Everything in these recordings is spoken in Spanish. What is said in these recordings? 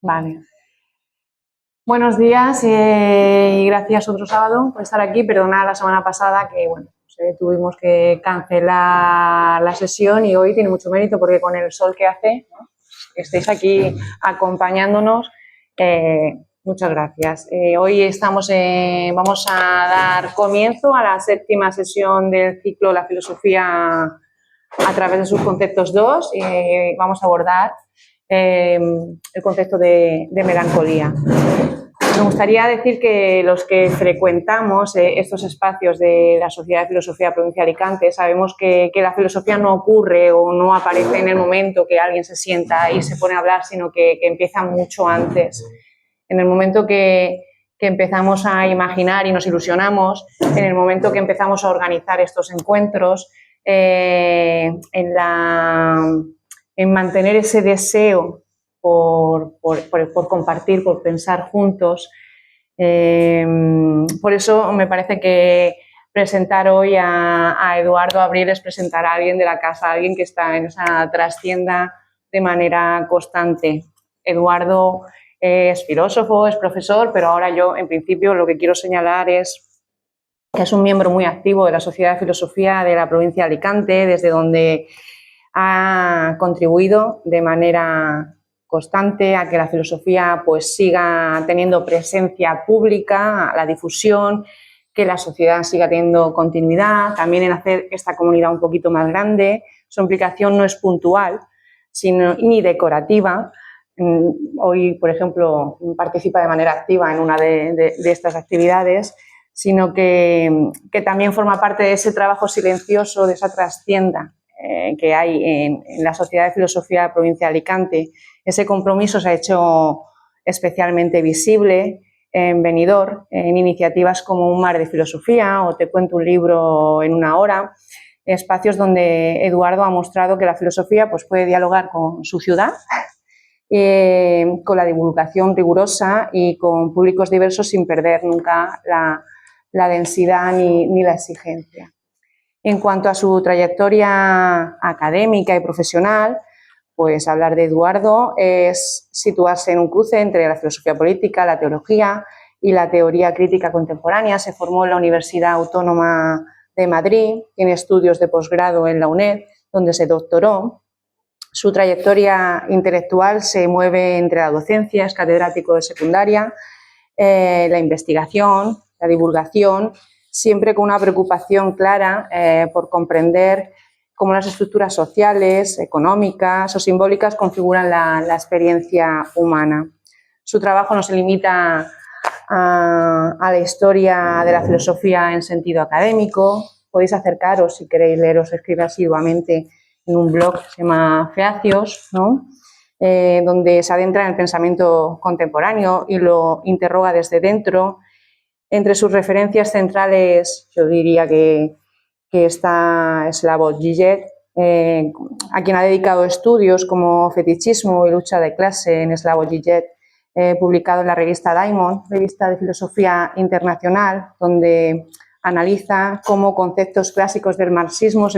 Vale. Buenos días y gracias otro sábado por estar aquí. Perdona la semana pasada que, bueno, tuvimos que cancelar la sesión y hoy tiene mucho mérito porque con el sol que hace, ¿no?, estéis aquí acompañándonos. Muchas gracias. Hoy vamos a dar comienzo a la 7ª sesión del ciclo La filosofía a través de sus conceptos 2. Vamos a abordar el concepto de melancolía. Me gustaría decir que los que frecuentamos estos espacios de la Sociedad de Filosofía de la Provincia de Alicante sabemos que la filosofía no ocurre o no aparece en el momento que alguien se sienta y se pone a hablar, sino que empieza mucho antes. En el momento que empezamos a imaginar y nos ilusionamos, en el momento que empezamos a organizar estos encuentros, en mantener ese deseo por compartir, por pensar juntos. Por eso me parece que presentar hoy a Eduardo Abril es presentar a alguien de la casa, a alguien que está en esa trastienda de manera constante. Eduardo es filósofo, es profesor, pero ahora yo, en principio, lo que quiero señalar es que es un miembro muy activo de la Sociedad de Filosofía de la Provincia de Alicante, desde donde ha contribuido de manera constante a que la filosofía pues siga teniendo presencia pública, a la difusión, que la sociedad siga teniendo continuidad, también en hacer esta comunidad un poquito más grande. Su implicación no es puntual ni decorativa. Hoy, por ejemplo, participa de manera activa en una de estas actividades, sino que también forma parte de ese trabajo silencioso, de esa trastienda que hay en la Sociedad de Filosofía de la Provincia de Alicante. Ese compromiso se ha hecho especialmente visible en Benidorm, en iniciativas como Un mar de filosofía o Te cuento un libro en una hora, espacios donde Eduardo ha mostrado que la filosofía pues, puede dialogar con su ciudad, con la divulgación rigurosa y con públicos diversos sin perder nunca la densidad ni la exigencia. En cuanto a su trayectoria académica y profesional, pues hablar de Eduardo es situarse en un cruce entre la filosofía política, la teología y la teoría crítica contemporánea. Se formó en la Universidad Autónoma de Madrid, tiene estudios de posgrado en la UNED, donde se doctoró. Su trayectoria intelectual se mueve entre la docencia, es catedrático de secundaria, la investigación, la divulgación, siempre con una preocupación clara por comprender cómo las estructuras sociales, económicas o simbólicas configuran la experiencia humana. Su trabajo no se limita a la historia de la filosofía en sentido académico. Podéis acercaros, si queréis leer, os escribe asiduamente en un blog que se llama Feacios, ¿no?, donde se adentra en el pensamiento contemporáneo y lo interroga desde dentro. Entre sus referencias centrales, yo diría que está Slavoj Žižek, a quien ha dedicado estudios como Fetichismo y lucha de clase en Slavoj Žižek, publicado en la revista Diamond, revista de filosofía internacional, donde analiza cómo conceptos clásicos del marxismo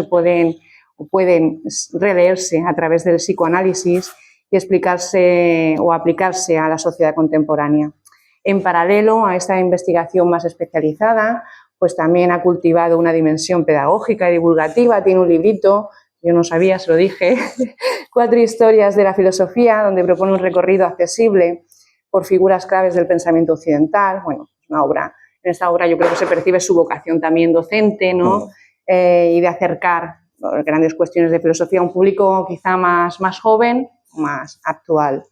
pueden releerse a través del psicoanálisis y explicarse o aplicarse a la sociedad contemporánea. En paralelo a esta investigación más especializada, pues también ha cultivado una dimensión pedagógica y divulgativa. Tiene un librito, yo no sabía, se lo dije, 4 historias de la filosofía, donde propone un recorrido accesible por figuras claves del pensamiento occidental. Bueno, una obra. En esta obra yo creo que se percibe su vocación también docente, ¿no?, y de acercar grandes cuestiones de filosofía a un público quizá más joven, más actual.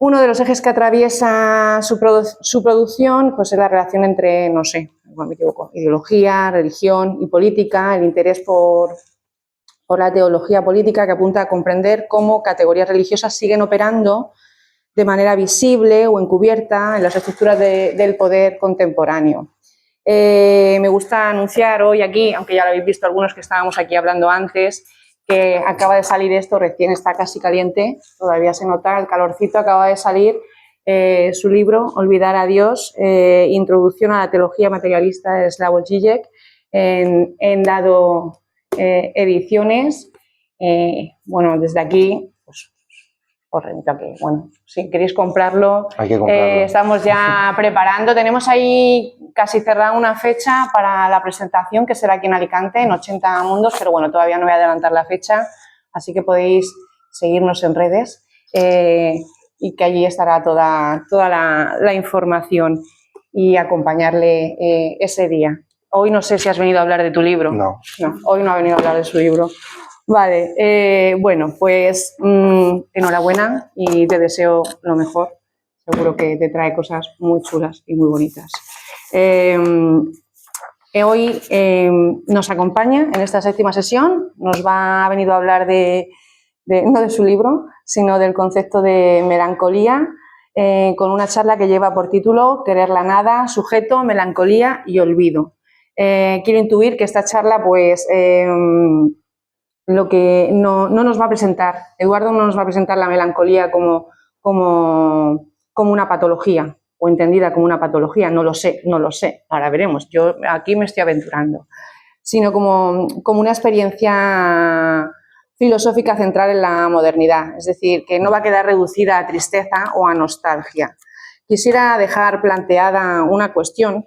Uno de los ejes que atraviesa su producción pues es la relación entre, no sé, me equivoco, ideología, religión y política, el interés por la teología política, que apunta a comprender cómo categorías religiosas siguen operando de manera visible o encubierta en las estructuras del poder contemporáneo. Me gusta anunciar hoy aquí, aunque ya lo habéis visto algunos que estábamos aquí hablando antes, que acaba de salir esto, recién está casi caliente, todavía se nota el calorcito, acaba de salir su libro, Olvidar a Dios, Introducción a la teología materialista de Slavoj Žižek, en Dado Ediciones. Bueno, desde aquí, pues, os remito a que, bueno, si queréis comprarlo, hay que comprarlo. Estamos ya preparando. Tenemos ahí casi cerrada una fecha para la presentación, que será aquí en Alicante, en 80 Mundos, pero bueno, todavía no voy a adelantar la fecha, así que podéis seguirnos en redes y que allí estará toda la información y acompañarle ese día. Hoy no sé si has venido a hablar de tu libro. No. No, hoy no ha venido a hablar de su libro. Vale, bueno, pues enhorabuena y te deseo lo mejor. Seguro que te trae cosas muy chulas y muy bonitas. Hoy nos acompaña en esta 7ª sesión, ha venido a hablar no de su libro, sino del concepto de melancolía, con una charla que lleva por título Querer la nada, sujeto, melancolía y olvido. Quiero intuir que esta charla, pues, lo que no nos va a presentar, Eduardo no nos va a presentar la melancolía como una patología o entendida como una patología, no lo sé, ahora veremos, yo aquí me estoy aventurando, sino como una experiencia filosófica central en la modernidad, es decir, que no va a quedar reducida a tristeza o a nostalgia. Quisiera dejar planteada una cuestión.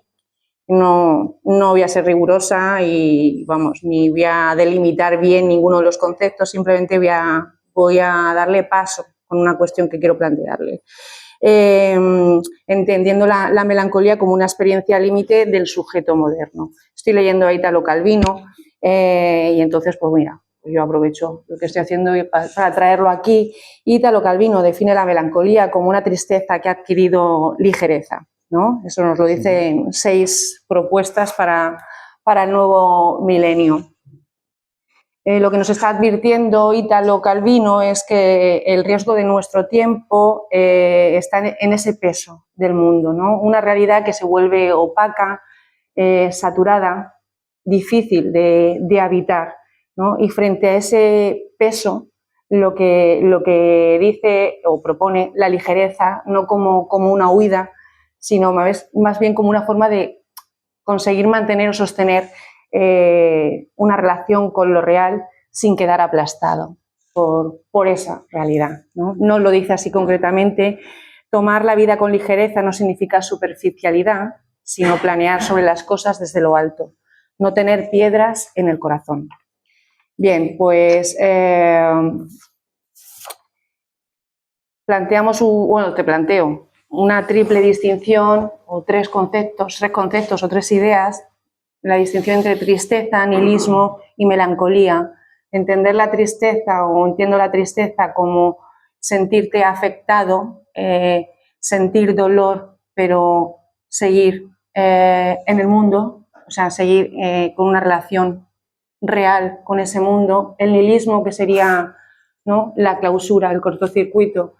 No voy a ser rigurosa y, vamos, ni voy a delimitar bien ninguno de los conceptos, simplemente voy a darle paso con una cuestión que quiero plantearle. Entendiendo la melancolía como una experiencia límite del sujeto moderno. Estoy leyendo a Italo Calvino y entonces, pues mira, yo aprovecho lo que estoy haciendo para traerlo aquí. Italo Calvino define la melancolía como una tristeza que ha adquirido ligereza, ¿no? Eso nos lo dicen 6 propuestas para el nuevo milenio. Lo que nos está advirtiendo Italo Calvino es que el riesgo de nuestro tiempo está en ese peso del mundo, ¿no? Una realidad que se vuelve opaca, saturada, difícil de habitar, ¿no? Y frente a ese peso, lo que dice o propone la ligereza, no como una huida, sino más bien como una forma de conseguir mantener o sostener una relación con lo real sin quedar aplastado por esa realidad, ¿no? No lo dice así concretamente. Tomar la vida con ligereza no significa superficialidad, sino planear sobre las cosas desde lo alto, no tener piedras en el corazón. Bien, pues te planteo una triple distinción o 3 conceptos o 3 ideas, la distinción entre tristeza, nihilismo y melancolía. Entender la tristeza o entiendo la tristeza como sentirte afectado, sentir dolor, pero seguir en el mundo, o sea, seguir con una relación real con ese mundo. El nihilismo, que sería, ¿no?, la clausura, el cortocircuito.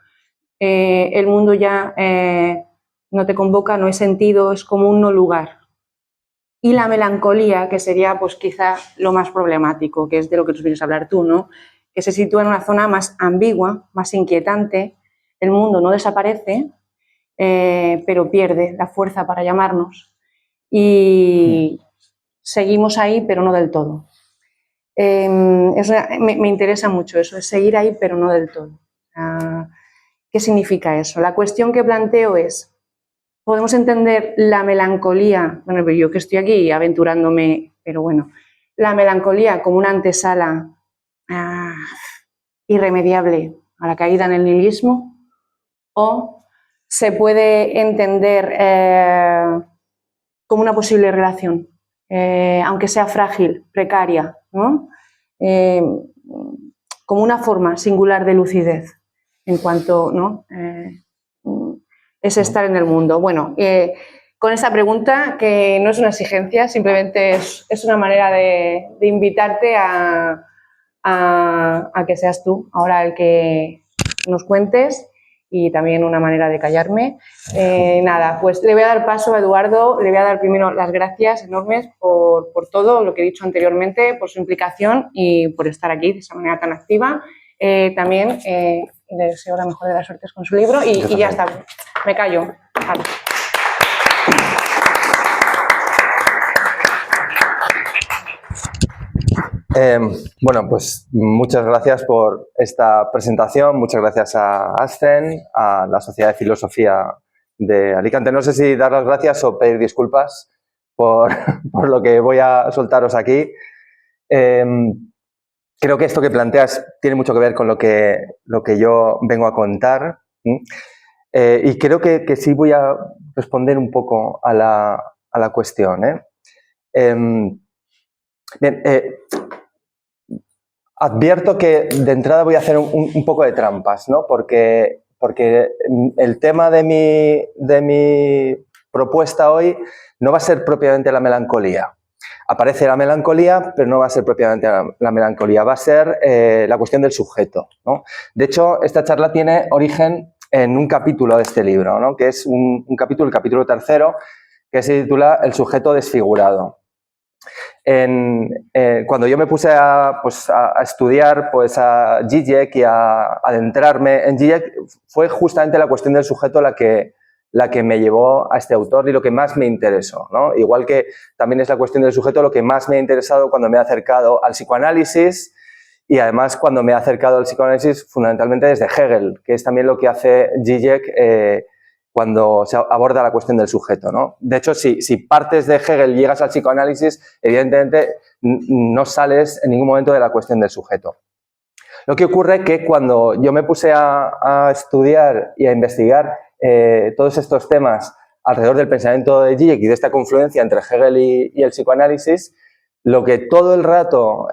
El mundo ya no te convoca, no hay sentido, es como un no lugar. Y la melancolía, que sería pues quizá lo más problemático, que es de lo que nos vienes a hablar tú, ¿no? Que se sitúa en una zona más ambigua, más inquietante. El mundo no desaparece, pero pierde la fuerza para llamarnos y seguimos ahí, pero no del todo. Me interesa mucho eso, es seguir ahí, pero no del todo. ¿Qué significa eso? La cuestión que planteo es, podemos entender la melancolía, bueno, yo que estoy aquí aventurándome, pero bueno, la melancolía como una antesala irremediable a la caída en el nihilismo, o se puede entender como una posible relación, aunque sea frágil, precaria, ¿no? Como una forma singular de lucidez en cuanto, ¿no?, es estar en el mundo. Bueno, con esta pregunta, que no es una exigencia, simplemente es una manera de invitarte a que seas tú ahora el que nos cuentes y también una manera de callarme. Nada, pues le voy a dar paso a Eduardo, le voy a dar primero las gracias enormes por todo lo que he dicho anteriormente, por su implicación y por estar aquí de esa manera tan activa. También le deseo la mejor de las suertes con su libro y ya está, me callo. Vale. Bueno, pues muchas gracias por esta presentación, muchas gracias a ASCEN, a la Sociedad de Filosofía de Alicante. No sé si dar las gracias o pedir disculpas por lo que voy a soltaros aquí. Creo que esto que planteas tiene mucho que ver con lo que yo vengo a contar. Y creo que sí voy a responder un poco a la cuestión. Bien, advierto que de entrada voy a hacer un poco de trampas, ¿no? Porque el tema de mi propuesta hoy no va a ser propiamente la melancolía. Aparece la melancolía, pero no va a ser propiamente la melancolía, va a ser la cuestión del sujeto, ¿no? De hecho, esta charla tiene origen en un capítulo de este libro, ¿no? Que es un capítulo, el capítulo 3, que se titula El sujeto desfigurado. Cuando yo me puse a estudiar a Zizek y a adentrarme en Zizek, fue justamente la cuestión del sujeto la que me llevó a este autor y lo que más me interesó, ¿no? Igual que también es la cuestión del sujeto lo que más me ha interesado cuando me he acercado al psicoanálisis y además cuando me he acercado al psicoanálisis fundamentalmente desde Hegel, que es también lo que hace Zizek cuando se aborda la cuestión del sujeto, ¿no? De hecho, si partes de Hegel y llegas al psicoanálisis, evidentemente no sales en ningún momento de la cuestión del sujeto. Lo que ocurre es que cuando yo me puse a estudiar y a investigar todos estos temas alrededor del pensamiento de Zizek y de esta confluencia entre Hegel y el psicoanálisis, con lo que todo el rato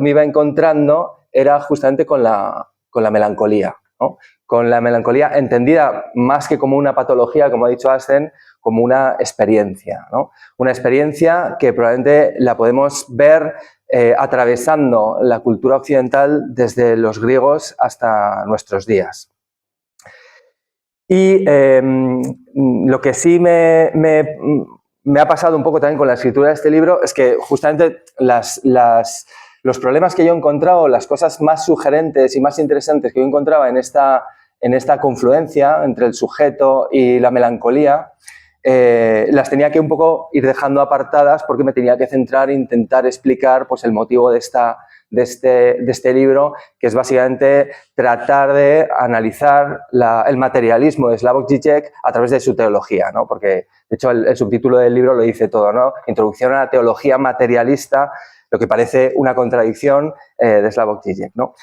me iba encontrando era justamente con la melancolía, ¿no? Con la melancolía entendida más que como una patología, como ha dicho ASCEN, como una experiencia, ¿no? Una experiencia que probablemente la podemos ver atravesando la cultura occidental desde los griegos hasta nuestros días. Y lo que sí me ha pasado un poco también con la escritura de este libro es que justamente los problemas que yo he encontrado, las cosas más sugerentes y más interesantes que yo encontraba en esta confluencia entre el sujeto y la melancolía, las tenía que un poco ir dejando apartadas porque me tenía que centrar e intentar explicar pues, el motivo de este libro, que es básicamente tratar de analizar el materialismo de Slavoj Žižek a través de su teología, ¿no? Porque, de hecho, el subtítulo del libro lo dice todo, ¿no? Introducción a la teología materialista, lo que parece una contradicción de Slavoj Žižek, ¿no?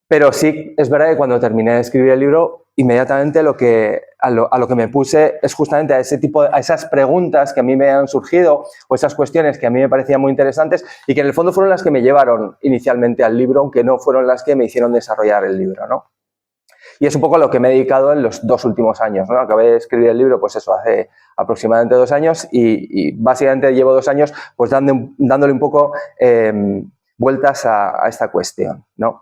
Pero sí, es verdad que cuando terminé de escribir el libro, inmediatamente a lo que me puse es justamente a esas preguntas que a mí me han surgido o esas cuestiones que a mí me parecían muy interesantes y que en el fondo fueron las que me llevaron inicialmente al libro, aunque no fueron las que me hicieron desarrollar el libro, ¿no? Y es un poco a lo que me he dedicado en los 2 últimos años, ¿no? Acabé de escribir el libro, pues eso, hace aproximadamente 2 años y básicamente llevo 2 años pues dándole un poco vueltas a esta cuestión, ¿no?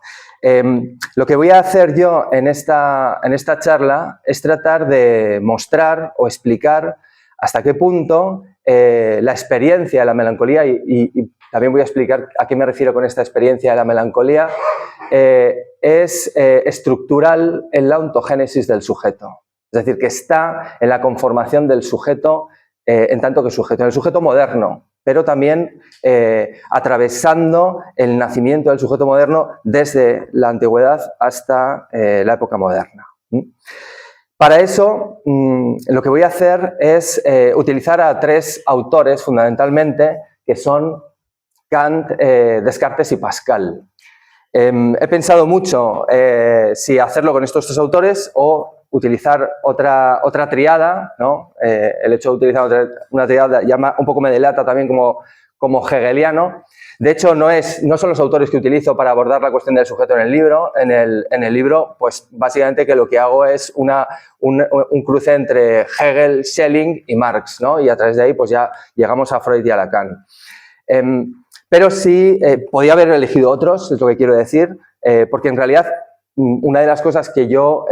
Lo que voy a hacer yo en esta charla es tratar de mostrar o explicar hasta qué punto la experiencia de la melancolía, y también voy a explicar a qué me refiero con esta experiencia de la melancolía, es estructural en la ontogénesis del sujeto. Es decir, que está en la conformación del sujeto en tanto que sujeto, en el sujeto moderno, pero también atravesando el nacimiento del sujeto moderno desde la antigüedad hasta la época moderna. Para eso, lo que voy a hacer es utilizar a 3 autores fundamentalmente, que son Kant, Descartes y Pascal. He pensado mucho si hacerlo con estos 3 autores o utilizar otra triada, ¿no? El hecho de utilizar una triada un poco me delata también como hegeliano. De hecho, no son los autores que utilizo para abordar la cuestión del sujeto en el libro. En el libro, pues básicamente que lo que hago es un cruce entre Hegel, Schelling y Marx, ¿no? Y a través de ahí pues ya llegamos a Freud y a Lacan. Pero sí, podía haber elegido otros, es lo que quiero decir, porque en realidad una de las cosas que yo,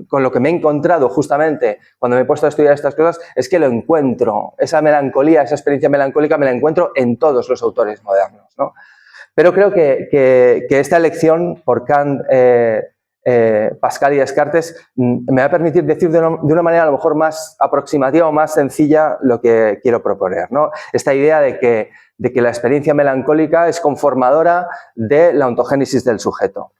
con lo que me he encontrado justamente cuando me he puesto a estudiar estas cosas, es que lo encuentro, esa melancolía, esa experiencia melancólica me la encuentro en todos los autores modernos, ¿no? Pero creo que esta elección por Kant, Pascal y Descartes, me va a permitir decir de una manera a lo mejor más aproximativa o más sencilla lo que quiero proponer, ¿no? Esta idea de que la experiencia melancólica es conformadora de la ontogénesis del sujeto.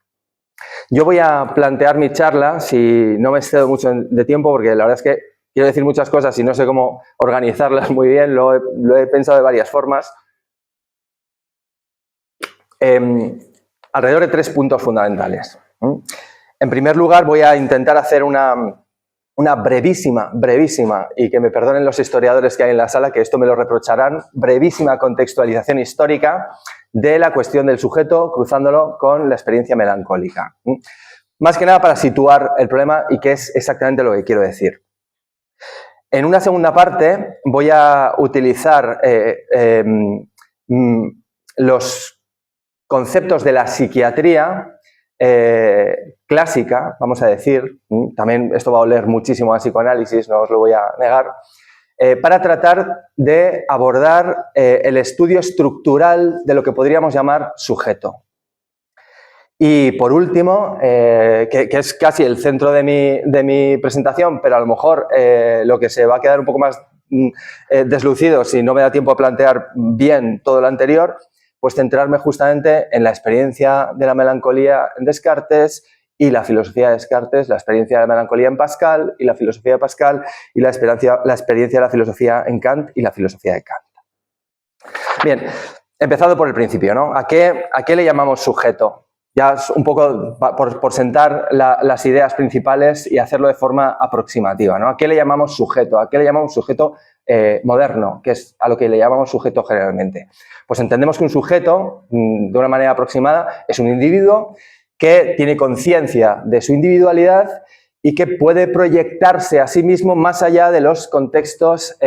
Yo voy a plantear mi charla, si no me excedo mucho de tiempo, porque la verdad es que quiero decir muchas cosas y no sé cómo organizarlas muy bien, lo he pensado de varias formas. Alrededor de 3 puntos fundamentales. En primer lugar, voy a intentar hacer una brevísima, y que me perdonen los historiadores que hay en la sala, que esto me lo reprocharán, brevísima contextualización histórica de la cuestión del sujeto, cruzándolo con la experiencia melancólica. Más que nada para situar el problema y qué es exactamente lo que quiero decir. En una segunda parte voy a utilizar los conceptos de la psiquiatría clásica, vamos a decir, también esto va a oler muchísimo a psicoanálisis, no os lo voy a negar, para tratar de abordar el estudio estructural de lo que podríamos llamar sujeto. Y por último, que es casi el centro de mi presentación, pero a lo mejor lo que se va a quedar un poco más deslucido si no me da tiempo a plantear bien todo lo anterior, pues centrarme justamente en la experiencia de la melancolía en Descartes y la filosofía de Descartes, la experiencia de la melancolía en Pascal y la filosofía de Pascal y la experiencia de la filosofía en Kant y la filosofía de Kant. Bien, empezando por el principio, ¿no? ¿A qué le llamamos sujeto? Ya es un poco por sentar las ideas principales y hacerlo de forma aproximativa, ¿no? ¿A qué le llamamos sujeto? ¿A qué le llamamos sujeto moderno? Que es a lo que le llamamos sujeto generalmente. Pues entendemos que un sujeto, de una manera aproximada, es un individuo que tiene conciencia de su individualidad y que puede proyectarse a sí mismo más allá de los contextos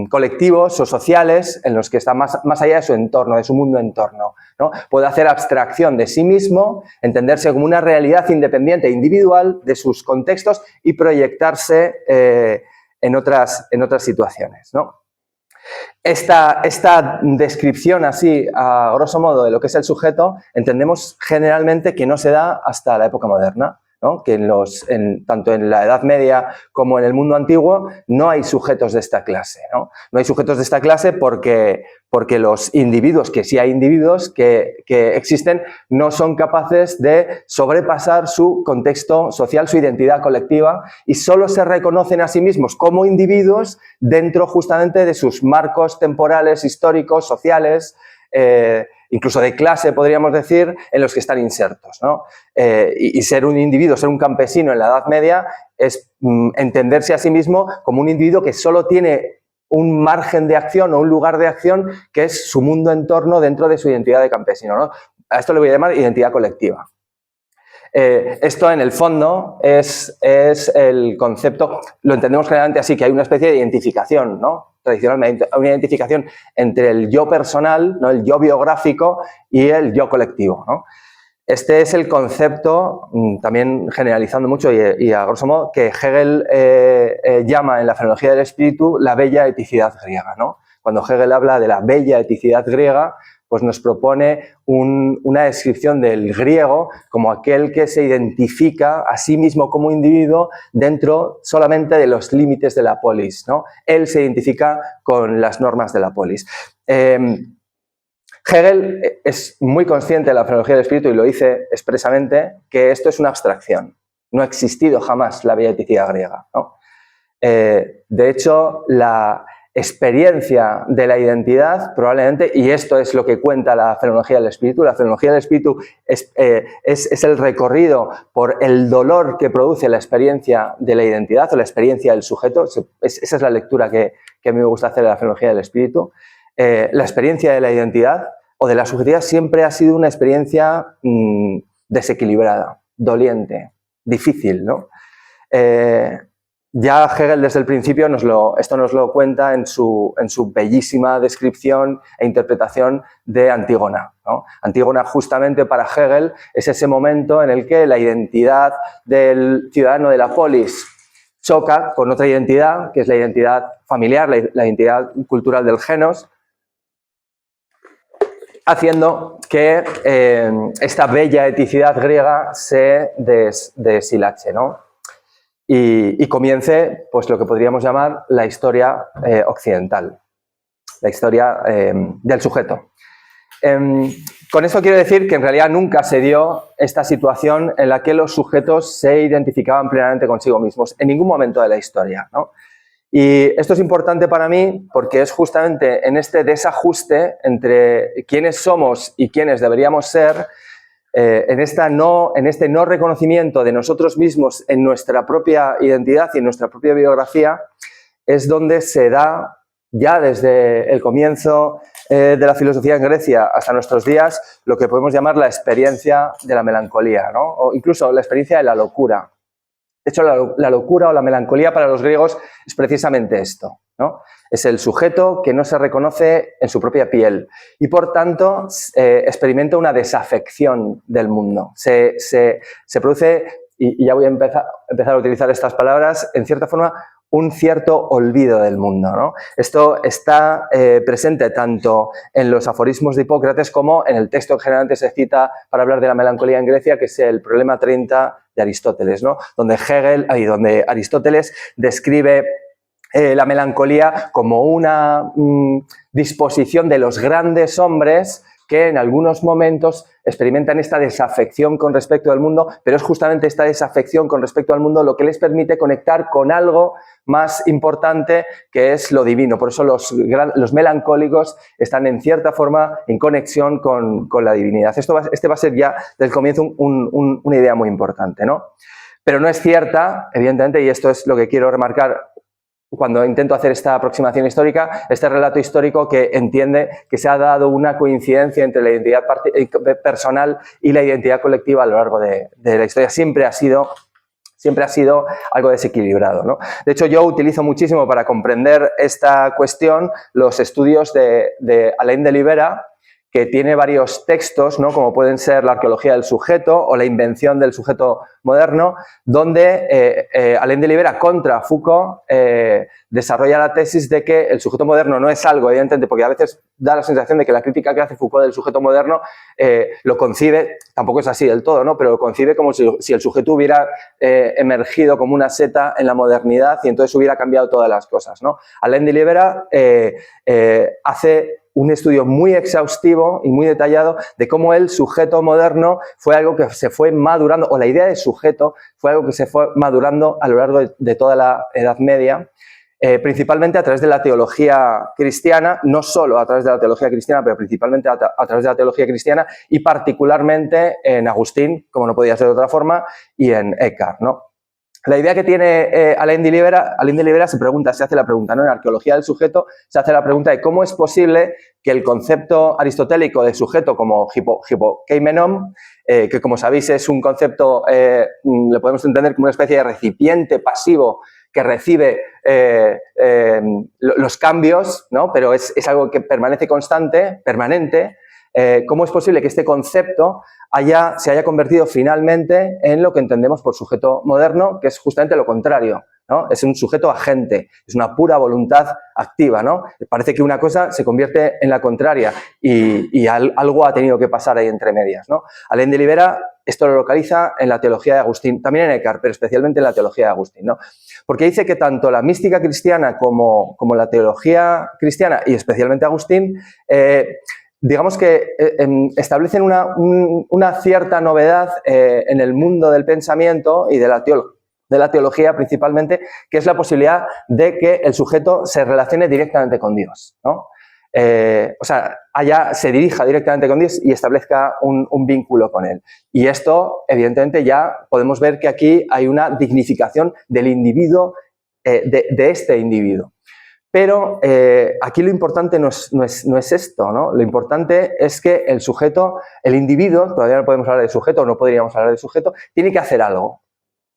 colectivos o sociales en los que está más allá de su entorno, de su mundo entorno, ¿no? Puede hacer abstracción de sí mismo, entenderse como una realidad independiente e individual de sus contextos y proyectarse en otras situaciones, ¿no? Esta descripción así, a grosso modo, de lo que es el sujeto, entendemos generalmente que no se da hasta la época moderna, ¿no? Que tanto en la Edad Media como en el mundo antiguo no hay sujetos de esta clase, ¿no? No hay sujetos de esta clase porque los individuos, que sí hay individuos que existen, no son capaces de sobrepasar su contexto social, su identidad colectiva, y solo se reconocen a sí mismos como individuos dentro justamente de sus marcos temporales, históricos, sociales, incluso de clase, podríamos decir, en los que están insertos, ¿no? Y ser un individuo, ser un campesino en la Edad Media es entenderse a sí mismo como un individuo que solo tiene un margen de acción o un lugar de acción que es su mundo entorno dentro de su identidad de campesino, ¿no? A esto le voy a llamar identidad colectiva. Esto, en el fondo, es el concepto, lo entendemos generalmente así, que hay una especie de identificación, ¿no? Tradicionalmente, una identificación entre el yo personal, ¿no? El yo biográfico y el yo colectivo, ¿no? Este es el concepto, también generalizando mucho y a grosso modo, que Hegel llama en la fenomenología del espíritu la bella eticidad griega, ¿no? Cuando Hegel habla de la bella eticidad griega, pues nos propone una descripción del griego como aquel que se identifica a sí mismo como individuo dentro solamente de los límites de la polis, ¿no? Él se identifica con las normas de la polis. Hegel es muy consciente de la fenomenología del espíritu y lo dice expresamente, que esto es una abstracción. No ha existido jamás la bella eticidad griega, ¿no? De hecho, la experiencia de la identidad, probablemente, y esto es lo que cuenta la fenomenología del espíritu, la fenomenología del espíritu es el recorrido por el dolor que produce la experiencia de la identidad o la experiencia del sujeto. Esa es la lectura que a mí me gusta hacer de la fenomenología del espíritu. La experiencia de la identidad o de la subjetividad siempre ha sido una experiencia desequilibrada, doliente, difícil, ¿no? Ya Hegel desde el principio esto nos lo cuenta en su bellísima descripción e interpretación de Antígona, ¿no? Antígona, justamente para Hegel, es ese momento en el que la identidad del ciudadano de la polis choca con otra identidad, que es la identidad familiar, la identidad cultural del genos, haciendo que esta bella eticidad griega se deshilache, ¿no? Y comience pues, lo que podríamos llamar la historia occidental, la historia del sujeto. Con esto quiero decir que en realidad nunca se dio esta situación en la que los sujetos se identificaban plenamente consigo mismos, en ningún momento de la historia, ¿no? Y esto es importante para mí porque es justamente en este desajuste entre quiénes somos y quiénes deberíamos ser, en este no reconocimiento de nosotros mismos en nuestra propia identidad y en nuestra propia biografía, es donde se da, ya desde el comienzo de la filosofía en Grecia hasta nuestros días, lo que podemos llamar la experiencia de la melancolía, ¿no? O incluso la experiencia de la locura. De hecho, la locura o la melancolía para los griegos es precisamente esto, ¿no? Es el sujeto que no se reconoce en su propia piel y, por tanto, experimenta una desafección del mundo. Se produce, y ya voy a empezar a utilizar estas palabras, en cierta forma, un cierto olvido del mundo, ¿no? Esto está presente tanto en los aforismos de Hipócrates como en el texto que generalmente se cita para hablar de la melancolía en Grecia, que es el Problema 30 de Aristóteles, ¿no? Donde Aristóteles describe la melancolía como una disposición de los grandes hombres que en algunos momentos experimentan esta desafección con respecto al mundo, pero es justamente esta desafección con respecto al mundo lo que les permite conectar con algo más importante, que es lo divino. Por eso los melancólicos están en cierta forma en conexión con la divinidad. Este va a ser ya del comienzo una idea muy importante, ¿no? Pero no es cierta, evidentemente, y esto es lo que quiero remarcar cuando intento hacer esta aproximación histórica, este relato histórico que entiende que se ha dado una coincidencia entre la identidad personal y la identidad colectiva a lo largo de la historia. Siempre ha sido algo desequilibrado, ¿no? De hecho, yo utilizo muchísimo para comprender esta cuestión los estudios de Alain de Libera, que tiene varios textos, ¿no? Como pueden ser la arqueología del sujeto o la invención del sujeto moderno, donde Alain de Libera contra Foucault desarrolla la tesis de que el sujeto moderno no es algo, evidentemente, porque a veces da la sensación de que la crítica que hace Foucault del sujeto moderno lo concibe, tampoco es así del todo, ¿no? Pero lo concibe como si el sujeto hubiera emergido como una seta en la modernidad y entonces hubiera cambiado todas las cosas, ¿no? Alain de Libera hace un estudio muy exhaustivo y muy detallado de cómo el sujeto moderno fue algo que se fue madurando, o la idea de sujeto fue algo que se fue madurando a lo largo de toda la Edad Media, principalmente a través de la teología cristiana, no solo a través de la teología cristiana, pero principalmente a través de la teología cristiana y particularmente en Agustín, como no podía ser de otra forma, y en Eckhart, ¿no? La idea que tiene Alain de Libera se hace la pregunta, ¿no? En la arqueología del sujeto se hace la pregunta de cómo es posible que el concepto aristotélico de sujeto como hypokeimenon, que como sabéis es un concepto, lo podemos entender como una especie de recipiente pasivo que recibe los cambios, ¿no? Pero es algo que permanece constante, permanente. ¿Cómo es posible que este concepto se haya convertido finalmente en lo que entendemos por sujeto moderno, que es justamente lo contrario, ¿no? Es un sujeto agente, es una pura voluntad activa, ¿no? Parece que una cosa se convierte en la contraria y algo ha tenido que pasar ahí entre medias, ¿no? Alain de Libera esto lo localiza en la teología de Agustín, también en Eckhart, pero especialmente en la teología de Agustín, ¿no? Porque dice que tanto la mística cristiana como la teología cristiana, y especialmente Agustín, digamos que establecen una cierta novedad en el mundo del pensamiento y de la teología principalmente, que es la posibilidad de que el sujeto se relacione directamente con Dios, ¿no? O sea, se dirija directamente con Dios y establezca un vínculo con Él. Y esto, evidentemente, ya podemos ver que aquí hay una dignificación del individuo, de este individuo. Pero aquí lo importante no es esto, ¿no? Lo importante es que el sujeto, el individuo, todavía no podemos hablar de sujeto, no podríamos hablar de sujeto, tiene que hacer algo.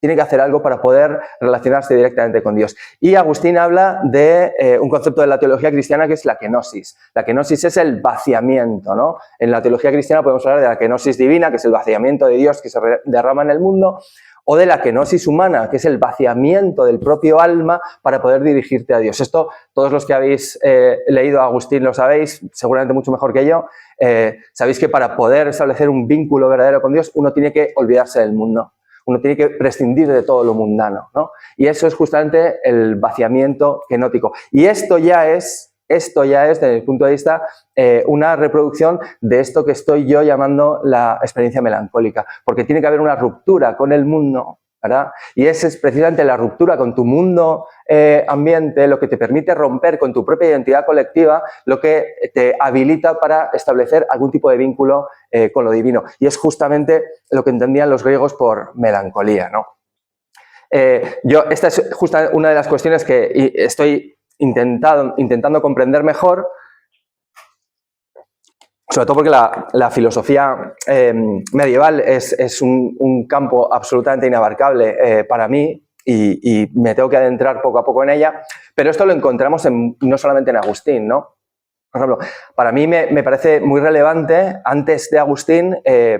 Tiene que hacer algo para poder relacionarse directamente con Dios. Y Agustín habla de un concepto de la teología cristiana que es la kenosis. La kenosis es el vaciamiento, ¿no? En la teología cristiana podemos hablar de la kenosis divina, que es el vaciamiento de Dios que se derrama en el mundo, o de la kenosis humana, que es el vaciamiento del propio alma para poder dirigirte a Dios. Esto, todos los que habéis leído a Agustín lo sabéis, seguramente mucho mejor que yo. Sabéis que para poder establecer un vínculo verdadero con Dios, uno tiene que olvidarse del mundo. Uno tiene que prescindir de todo lo mundano, ¿no? Y eso es justamente el vaciamiento kenótico. Y esto ya es, desde mi punto de vista, una reproducción de esto que estoy yo llamando la experiencia melancólica, porque tiene que haber una ruptura con el mundo, ¿verdad? Y esa es precisamente la ruptura con tu mundo ambiente, lo que te permite romper con tu propia identidad colectiva, lo que te habilita para establecer algún tipo de vínculo con lo divino. Y es justamente lo que entendían los griegos por melancolía, ¿no? Esta es justo una de las cuestiones que estoy intentando comprender mejor, sobre todo porque la filosofía medieval es un campo absolutamente inabarcable para mí y me tengo que adentrar poco a poco en ella, pero esto lo encontramos no solamente en Agustín, ¿no? Por ejemplo, para mí me parece muy relevante, antes de Agustín,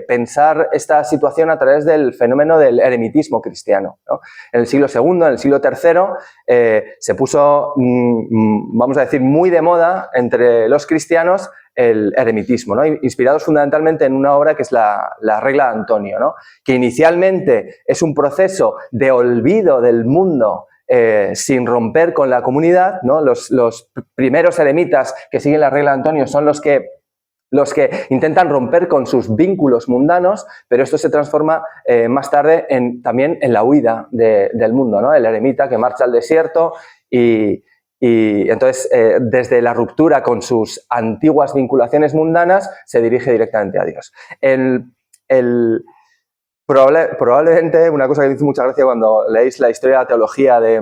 pensar esta situación a través del fenómeno del eremitismo cristiano, ¿no? En el siglo II, en el siglo III, se puso, vamos a decir, muy de moda entre los cristianos el eremitismo, ¿no? Inspirados fundamentalmente en una obra que es la Regla de Antonio, ¿no? Que inicialmente es un proceso de olvido del mundo sin romper con la comunidad, ¿no? Los primeros eremitas que siguen la Regla de Antonio son los que intentan romper con sus vínculos mundanos, pero esto se transforma más tarde también en la huida del mundo, ¿no? El eremita que marcha al desierto y entonces, desde la ruptura con sus antiguas vinculaciones mundanas, se dirige directamente a Dios. Probablemente, una cosa que me hizo mucha gracia cuando leéis la historia de la teología de,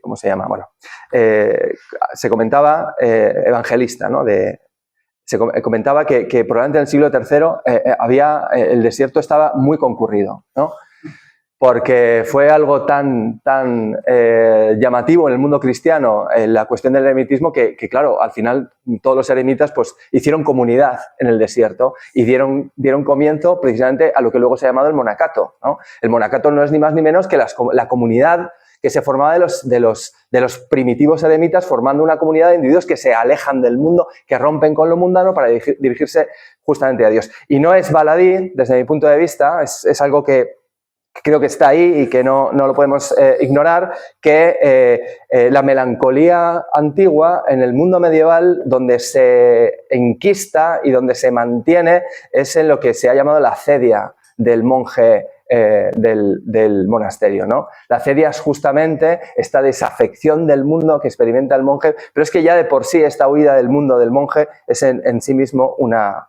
¿cómo se llama? Bueno, se comentaba, evangelista, ¿no? Se comentaba que probablemente en el siglo III el desierto estaba muy concurrido, ¿no? Porque fue algo tan llamativo en el mundo cristiano, la cuestión del eremitismo, que claro, al final todos los eremitas pues, hicieron comunidad en el desierto y dieron comienzo precisamente a lo que luego se ha llamado el monacato, ¿no? El monacato no es ni más ni menos que la comunidad que se formaba de los primitivos eremitas, formando una comunidad de individuos que se alejan del mundo, que rompen con lo mundano para dirigirse justamente a Dios. Y no es baladí, desde mi punto de vista, es algo que creo que está ahí y que no lo podemos ignorar, que la melancolía antigua en el mundo medieval, donde se enquista y donde se mantiene, es en lo que se ha llamado la acedia del monje del monasterio, ¿no? La acedia es justamente esta desafección del mundo que experimenta el monje, pero es que ya de por sí esta huida del mundo del monje es en sí mismo una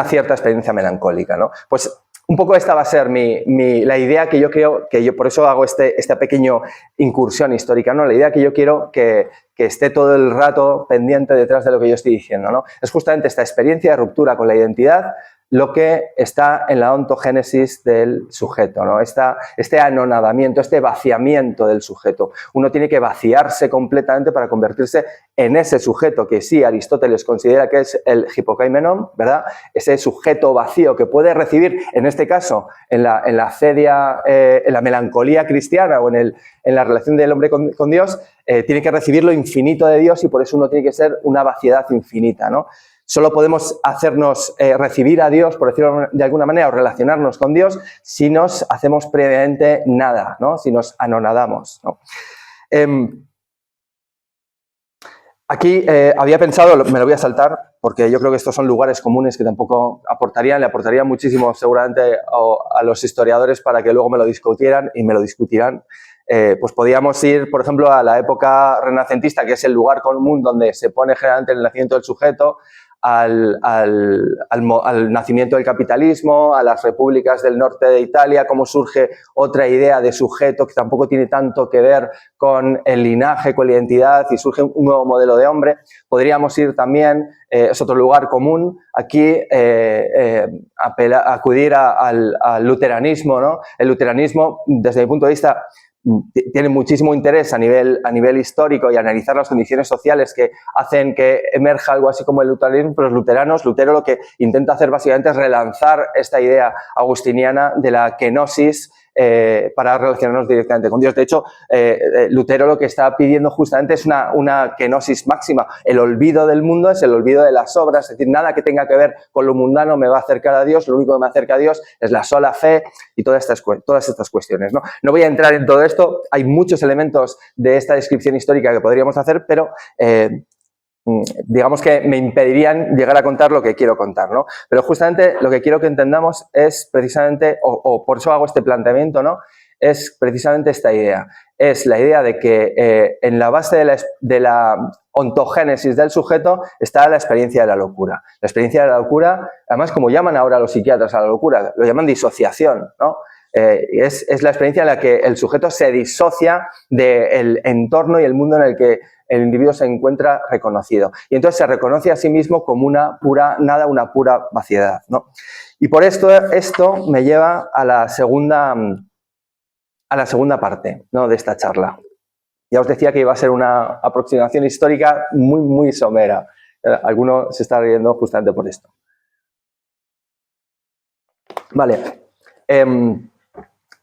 cierta experiencia melancólica, ¿no? Pues un poco esta va a ser la idea que yo creo, por eso hago esta pequeña incursión histórica, ¿no? La idea que yo quiero que esté todo el rato pendiente detrás de lo que yo estoy diciendo, ¿no? Es justamente esta experiencia de ruptura con la identidad lo que está en la ontogénesis del sujeto, ¿no? Este anonadamiento, este vaciamiento del sujeto. Uno tiene que vaciarse completamente para convertirse en ese sujeto que sí Aristóteles considera que es el hipokaimenon, ¿verdad? Ese sujeto vacío que puede recibir, en este caso, en la acedia, en la melancolía cristiana o en la relación del hombre con Dios, tiene que recibir lo infinito de Dios y por eso uno tiene que ser una vaciedad infinita, ¿no? Solo podemos hacernos recibir a Dios, por decirlo de alguna manera, o relacionarnos con Dios si nos hacemos previamente nada, ¿no? Si nos anonadamos, ¿no? Aquí había pensado, me lo voy a saltar, porque yo creo que estos son lugares comunes que tampoco le aportarían muchísimo seguramente a los historiadores para que luego me lo discutieran y me lo discutirán. Pues podíamos ir, por ejemplo, a la época renacentista, que es el lugar común donde se pone generalmente el nacimiento del sujeto, al nacimiento del capitalismo, a las repúblicas del norte de Italia, cómo surge otra idea de sujeto que tampoco tiene tanto que ver con el linaje, con la identidad, y surge un nuevo modelo de hombre. Podríamos ir también, es otro lugar común, aquí acudir al luteranismo, ¿no? El luteranismo, desde mi punto de vista, tiene muchísimo interés a nivel histórico y analizar las condiciones sociales que hacen que emerja algo así como el luteranismo, pero los luteranos, Lutero lo que intenta hacer básicamente es relanzar esta idea agustiniana de la kenosis para relacionarnos directamente con Dios. De hecho, Lutero lo que está pidiendo justamente es una kenosis máxima. El olvido del mundo es el olvido de las obras, es decir, nada que tenga que ver con lo mundano me va a acercar a Dios, lo único que me acerca a Dios es la sola fe y todas estas cuestiones, ¿no? No voy a entrar en todo esto, hay muchos elementos de esta descripción histórica que podríamos hacer, pero digamos que me impedirían llegar a contar lo que quiero contar, ¿no? Pero justamente lo que quiero que entendamos es precisamente, o por eso hago este planteamiento, ¿no? Es precisamente esta idea. Es la idea de que en la base de la ontogénesis del sujeto está la experiencia de la locura. La experiencia de la locura, además, como llaman ahora los psiquiatras a la locura, lo llaman disociación, ¿no? Es la experiencia en la que el sujeto se disocia del entorno y el mundo en el que el individuo se encuentra reconocido. Y entonces se reconoce a sí mismo como una pura nada, una pura vaciedad, ¿no? Y por esto me lleva a la segunda parte, ¿no?, de esta charla. Ya os decía que iba a ser una aproximación histórica muy, muy somera. Alguno se está riendo justamente por esto. Vale.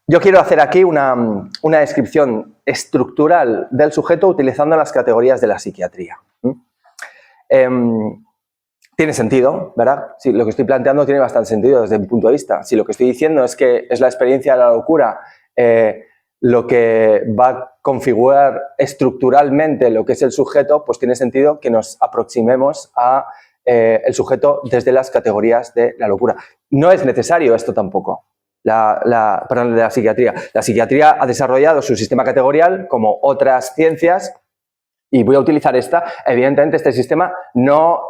Yo quiero hacer aquí una descripción estructural del sujeto utilizando las categorías de la psiquiatría. Tiene sentido, ¿verdad? Sí, lo que estoy planteando tiene bastante sentido desde mi punto de vista. Si lo que estoy diciendo es que es la experiencia de la locura lo que va a configurar estructuralmente lo que es el sujeto, pues tiene sentido que nos aproximemos a el sujeto desde las categorías de la locura. No es necesario esto tampoco. De la psiquiatría. La psiquiatría ha desarrollado su sistema categorial como otras ciencias y voy a utilizar esta. Evidentemente, este sistema no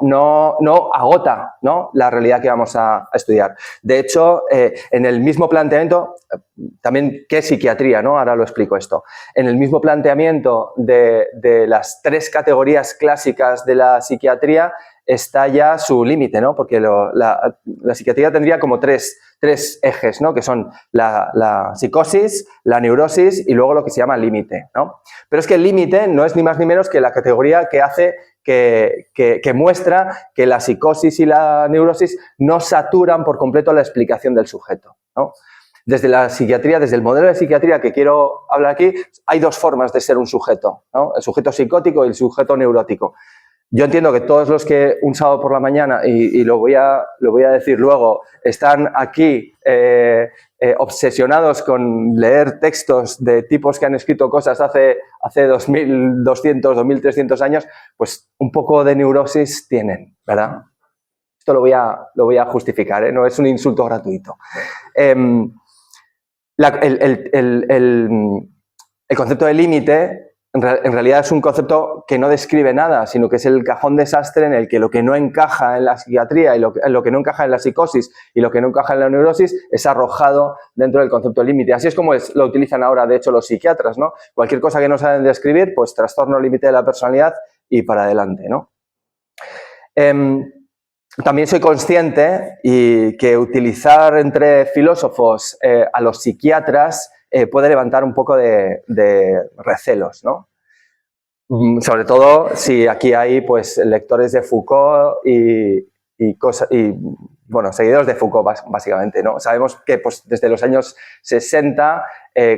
agota, ¿no?, la realidad que vamos a estudiar. De hecho, en el mismo planteamiento, también, ¿qué es psiquiatría?, ¿no? Ahora lo explico esto. En el mismo planteamiento de las tres categorías clásicas de la psiquiatría está ya su límite, ¿no? Porque la psiquiatría tendría como tres ejes, ¿no?, que son la psicosis, la neurosis y luego lo que se llama límite, ¿no? Pero es que el límite no es ni más ni menos que la categoría que hace que muestra que la psicosis y la neurosis no saturan por completo la explicación del sujeto, ¿no? Desde la psiquiatría, desde el modelo de psiquiatría que quiero hablar aquí, hay dos formas de ser un sujeto, ¿no? El sujeto psicótico y el sujeto neurótico. Yo entiendo que todos los que un sábado por la mañana, y lo voy a decir luego, están aquí obsesionados con leer textos de tipos que han escrito cosas hace 2200, 2300 años, pues un poco de neurosis tienen, ¿verdad? Esto lo voy a justificar, ¿eh? No es un insulto gratuito. El concepto de límite en realidad es un concepto que no describe nada, sino que es el cajón desastre en el que lo que no encaja en la psiquiatría y lo que no encaja en la psicosis y lo que no encaja en la neurosis es arrojado dentro del concepto de límite. Así es como lo utilizan ahora, de hecho, los psiquiatras, ¿no? Cualquier cosa que no saben describir, pues trastorno límite de la personalidad y para adelante, ¿no? También soy consciente y que utilizar entre filósofos a los psiquiatras puede levantar un poco de recelos, ¿no? Sobre todo si aquí hay, pues, lectores de Foucault y bueno, seguidores de Foucault, básicamente, ¿no? Sabemos que, pues, desde los años 60,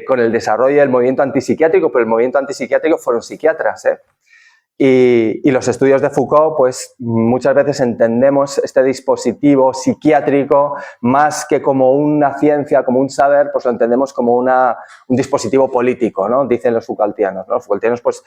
con el desarrollo del movimiento antipsiquiátrico, pero el movimiento antipsiquiátrico fueron psiquiatras, ¿eh? Y los estudios de Foucault, pues muchas veces entendemos este dispositivo psiquiátrico más que como una ciencia, como un saber, pues lo entendemos como un dispositivo político, ¿no? Dicen los Foucaultianos, ¿no? Los Foucaultianos pues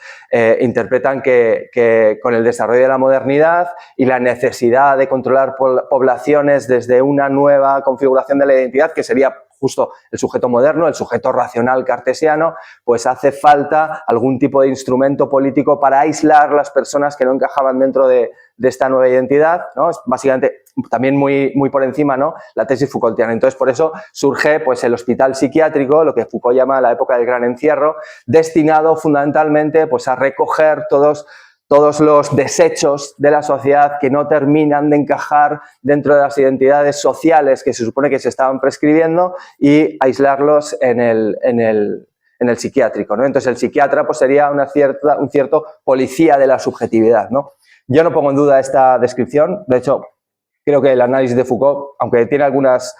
interpretan que con el desarrollo de la modernidad y la necesidad de controlar poblaciones desde una nueva configuración de la identidad, que sería justo el sujeto moderno, el sujeto racional cartesiano, pues hace falta algún tipo de instrumento político para aislar las personas que no encajaban dentro de esta nueva identidad, ¿no? Es básicamente también muy por encima, ¿no?, la tesis Foucaultiana. Entonces, por eso surge, pues, el hospital psiquiátrico, lo que Foucault llama la época del gran encierro, destinado fundamentalmente, pues, a recoger todos los desechos de la sociedad que no terminan de encajar dentro de las identidades sociales que se supone que se estaban prescribiendo y aislarlos en en el psiquiátrico, ¿no? Entonces el psiquiatra pues, sería un cierto policía de la subjetividad, ¿no? Yo no pongo en duda esta descripción, de hecho creo que el análisis de Foucault, aunque tiene algunas,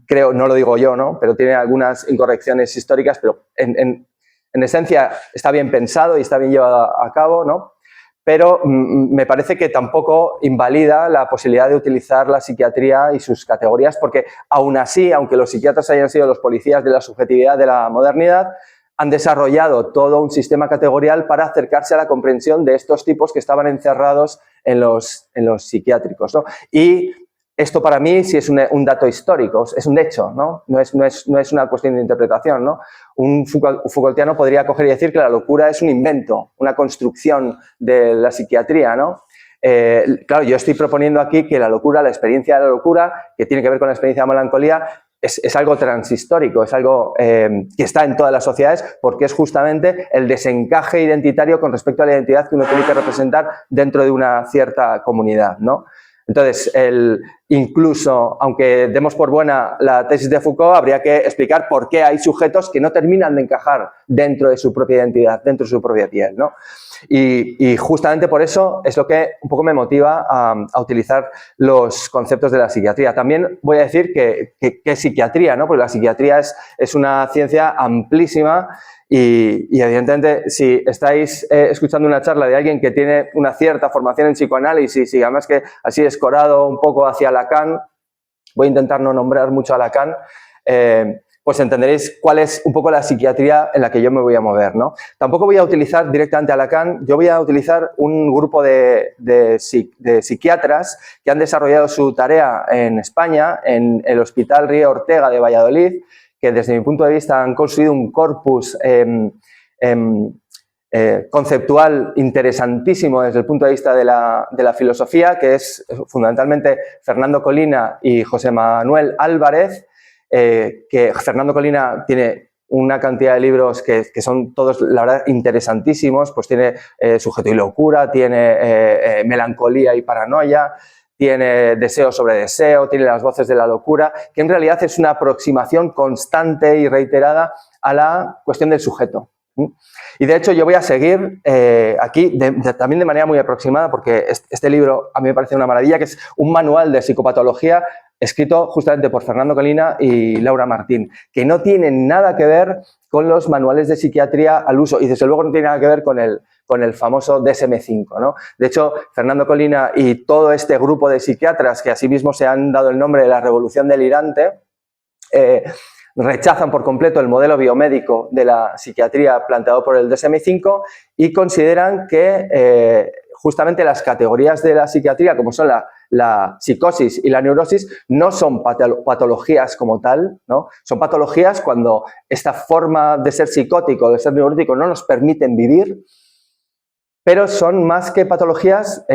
creo, no lo digo yo, ¿no? Pero tiene algunas incorrecciones históricas, pero en esencia está bien pensado y está bien llevado a cabo, ¿no? Pero me parece que tampoco invalida la posibilidad de utilizar la psiquiatría y sus categorías, porque aún así, aunque los psiquiatras hayan sido los policías de la subjetividad de la modernidad, han desarrollado todo un sistema categorial para acercarse a la comprensión de estos tipos que estaban encerrados en los psiquiátricos, ¿no? Y esto para mí sí es un dato histórico, es un hecho, ¿no? No es una cuestión de interpretación, ¿no? Un Foucaultiano podría coger y decir que la locura es un invento, una construcción de la psiquiatría, ¿no? Claro, yo estoy proponiendo aquí que la locura, la experiencia de la locura, que tiene que ver con la experiencia de melancolía, es algo transhistórico, es algo que está en todas las sociedades porque es justamente el desencaje identitario con respecto a la identidad que uno tiene que representar dentro de una cierta comunidad, ¿no? Entonces, incluso, aunque demos por buena la tesis de Foucault, habría que explicar por qué hay sujetos que no terminan de encajar dentro de su propia identidad, dentro de su propia piel, ¿no? Y justamente por eso es lo que un poco me motiva a utilizar los conceptos de la psiquiatría. También voy a decir que es psiquiatría, ¿no? Porque la psiquiatría es una ciencia amplísima y evidentemente si estáis escuchando una charla de alguien que tiene una cierta formación en psicoanálisis y además que así escorado un poco hacia Lacan, voy a intentar no nombrar mucho a Lacan, pues entenderéis cuál es un poco la psiquiatría en la que yo me voy a mover, ¿no? Tampoco voy a utilizar directamente a Lacan, yo voy a utilizar un grupo de psiquiatras que han desarrollado su tarea en España, en el Hospital Río Ortega de Valladolid, que desde mi punto de vista han construido un corpus conceptual interesantísimo desde el punto de vista de la filosofía, que es fundamentalmente Fernando Colina y José Manuel Álvarez, que Fernando Colina tiene una cantidad de libros que son todos, la verdad, interesantísimos, pues tiene Sujeto y locura, tiene Melancolía y paranoia, tiene Deseo sobre deseo, tiene Las voces de la locura, que en realidad es una aproximación constante y reiterada a la cuestión del sujeto. Y de hecho yo voy a seguir aquí también de manera muy aproximada porque este libro a mí me parece una maravilla, que es un manual de psicopatología escrito justamente por Fernando Colina y Laura Martín, que no tiene nada que ver con los manuales de psiquiatría al uso y desde luego no tiene nada que ver con el famoso DSM-5, ¿no? De hecho, Fernando Colina y todo este grupo de psiquiatras que asimismo se han dado el nombre de la revolución delirante, rechazan por completo el modelo biomédico de la psiquiatría planteado por el DSM-5 y consideran que justamente las categorías de la psiquiatría, como son la psicosis y la neurosis, no son patologías como tal, ¿no? Son patologías cuando esta forma de ser psicótico, de ser neurótico, no nos permiten vivir, pero son más que patologías,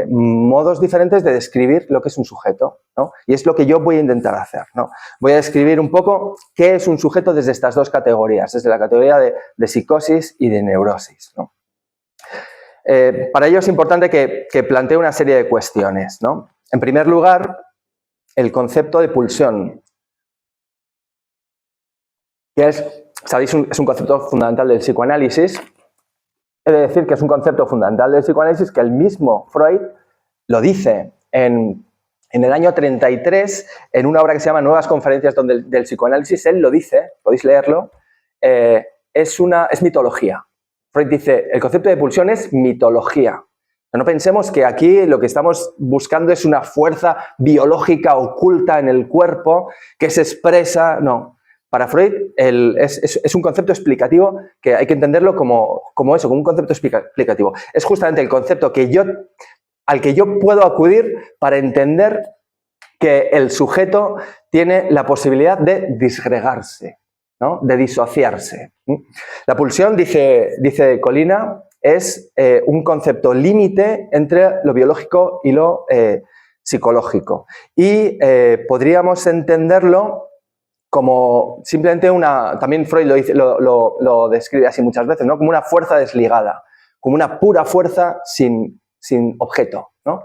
modos diferentes de describir lo que es un sujeto, ¿no? Y es lo que yo voy a intentar hacer, ¿no? Voy a describir un poco qué es un sujeto desde estas dos categorías, desde la categoría de psicosis y de neurosis, ¿no? Para ello es importante que plantee una serie de cuestiones, ¿no? En primer lugar, el concepto de pulsión, que sabéis, es un concepto fundamental del psicoanálisis. He de decir que es un concepto fundamental del psicoanálisis que el mismo Freud lo dice en el año 33, en una obra que se llama Nuevas conferencias del psicoanálisis. Él lo dice, podéis leerlo, es mitología. Freud dice, el concepto de pulsión es mitología. No pensemos que aquí lo que estamos buscando es una fuerza biológica oculta en el cuerpo que se expresa, no. Para Freud es un concepto explicativo que hay que entenderlo como eso, como un concepto explicativo. Es justamente el concepto al que yo puedo acudir para entender que el sujeto tiene la posibilidad de disgregarse, ¿no? De disociarse. La pulsión, dice Colina, es un concepto límite entre lo biológico y lo psicológico. Y podríamos entenderlo como simplemente también Freud lo describe así muchas veces, ¿no? Como una fuerza desligada, como una pura fuerza sin objeto, ¿no?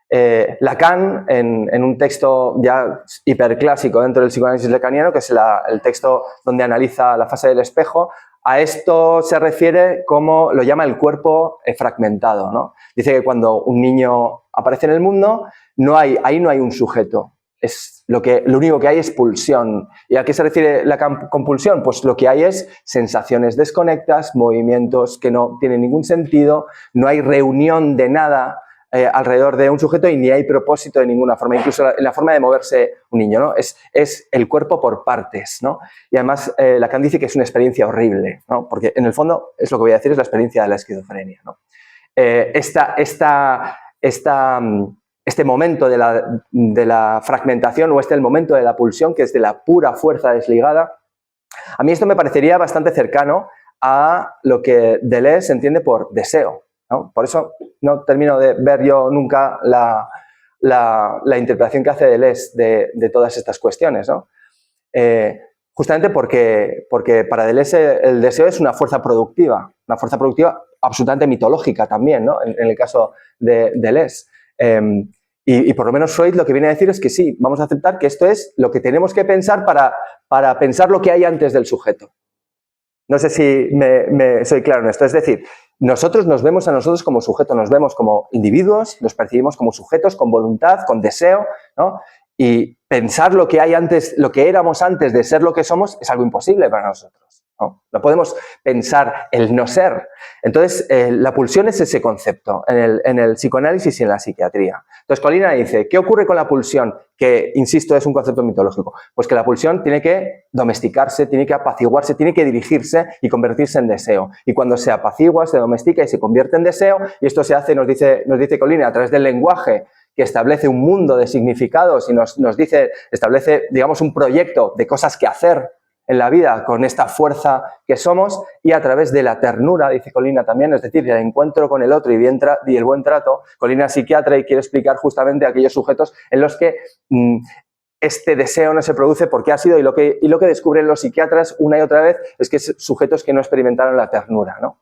Lacan, en un texto ya hiperclásico dentro del psicoanálisis lacaniano, que es el texto donde analiza la fase del espejo, a esto se refiere como lo llama el cuerpo fragmentado, ¿no? Dice que cuando un niño aparece en el mundo, ahí no hay un sujeto. Lo único que hay es pulsión. ¿Y a qué se refiere Lacan con pulsión? Pues lo que hay es sensaciones desconectas, movimientos que no tienen ningún sentido, no hay reunión de nada alrededor de un sujeto y ni hay propósito de ninguna forma, incluso en la forma de moverse un niño, ¿no? Es el cuerpo por partes, ¿no? Y además Lacan dice que es una experiencia horrible, ¿no? Porque en el fondo, es lo que voy a decir, es la experiencia de la esquizofrenia, ¿no? Este momento de la fragmentación o el momento de la pulsión, que es de la pura fuerza desligada, a mí esto me parecería bastante cercano a lo que Deleuze entiende por deseo, ¿no? Por eso no termino de ver yo nunca la interpretación que hace Deleuze de todas estas cuestiones, ¿no? Justamente porque para Deleuze el deseo es una fuerza productiva absolutamente mitológica también, ¿no? En el caso de Deleuze. Y por lo menos Freud lo que viene a decir es que sí, vamos a aceptar que esto es lo que tenemos que pensar para pensar lo que hay antes del sujeto. No sé si soy claro en esto. Es decir, nosotros nos vemos a nosotros como sujetos, nos vemos como individuos, nos percibimos como sujetos con voluntad, con deseo, ¿no? Y pensar lo que hay antes, lo que éramos antes de ser lo que somos, es algo imposible para nosotros, ¿no? No podemos pensar el no ser. Entonces, la pulsión es ese concepto en el psicoanálisis y en la psiquiatría. Entonces, Colina dice, ¿qué ocurre con la pulsión? Que, insisto, es un concepto mitológico. Pues que la pulsión tiene que domesticarse, tiene que apaciguarse, tiene que dirigirse y convertirse en deseo. Y cuando se apacigua, se domestica y se convierte en deseo, y esto se hace, nos dice Colina, a través del lenguaje, que establece un mundo de significados y establece, digamos, un proyecto de cosas que hacer en la vida con esta fuerza que somos, y a través de la ternura, dice Colina también, es decir, el encuentro con el otro y el buen trato. Colina es psiquiatra y quiere explicar justamente aquellos sujetos en los que este deseo no se produce porque ha sido, y lo que descubren los psiquiatras una y otra vez es que es sujetos que no experimentaron la ternura, ¿no?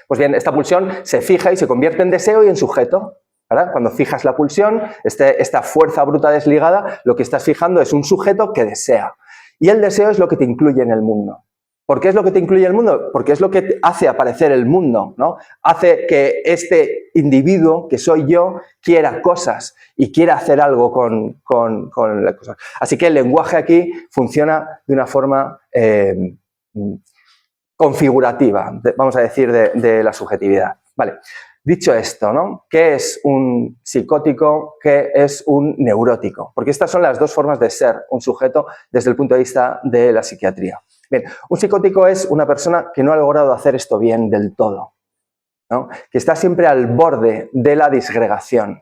Pues bien, esta pulsión se fija y se convierte en deseo y en sujeto, ¿verdad? Cuando fijas la pulsión, esta fuerza bruta desligada, lo que estás fijando es un sujeto que desea. Y el deseo es lo que te incluye en el mundo. ¿Por qué es lo que te incluye el mundo? Porque es lo que hace aparecer el mundo, ¿no? Hace que este individuo, que soy yo, quiera cosas y quiera hacer algo con las cosas. Así que el lenguaje aquí funciona de una forma configurativa, vamos a decir, de la subjetividad. Vale. Dicho esto, ¿no? ¿Qué es un psicótico? ¿Qué es un neurótico? Porque estas son las dos formas de ser un sujeto desde el punto de vista de la psiquiatría. Bien, un psicótico es una persona que no ha logrado hacer esto bien del todo, ¿no? Que está siempre al borde de la disgregación,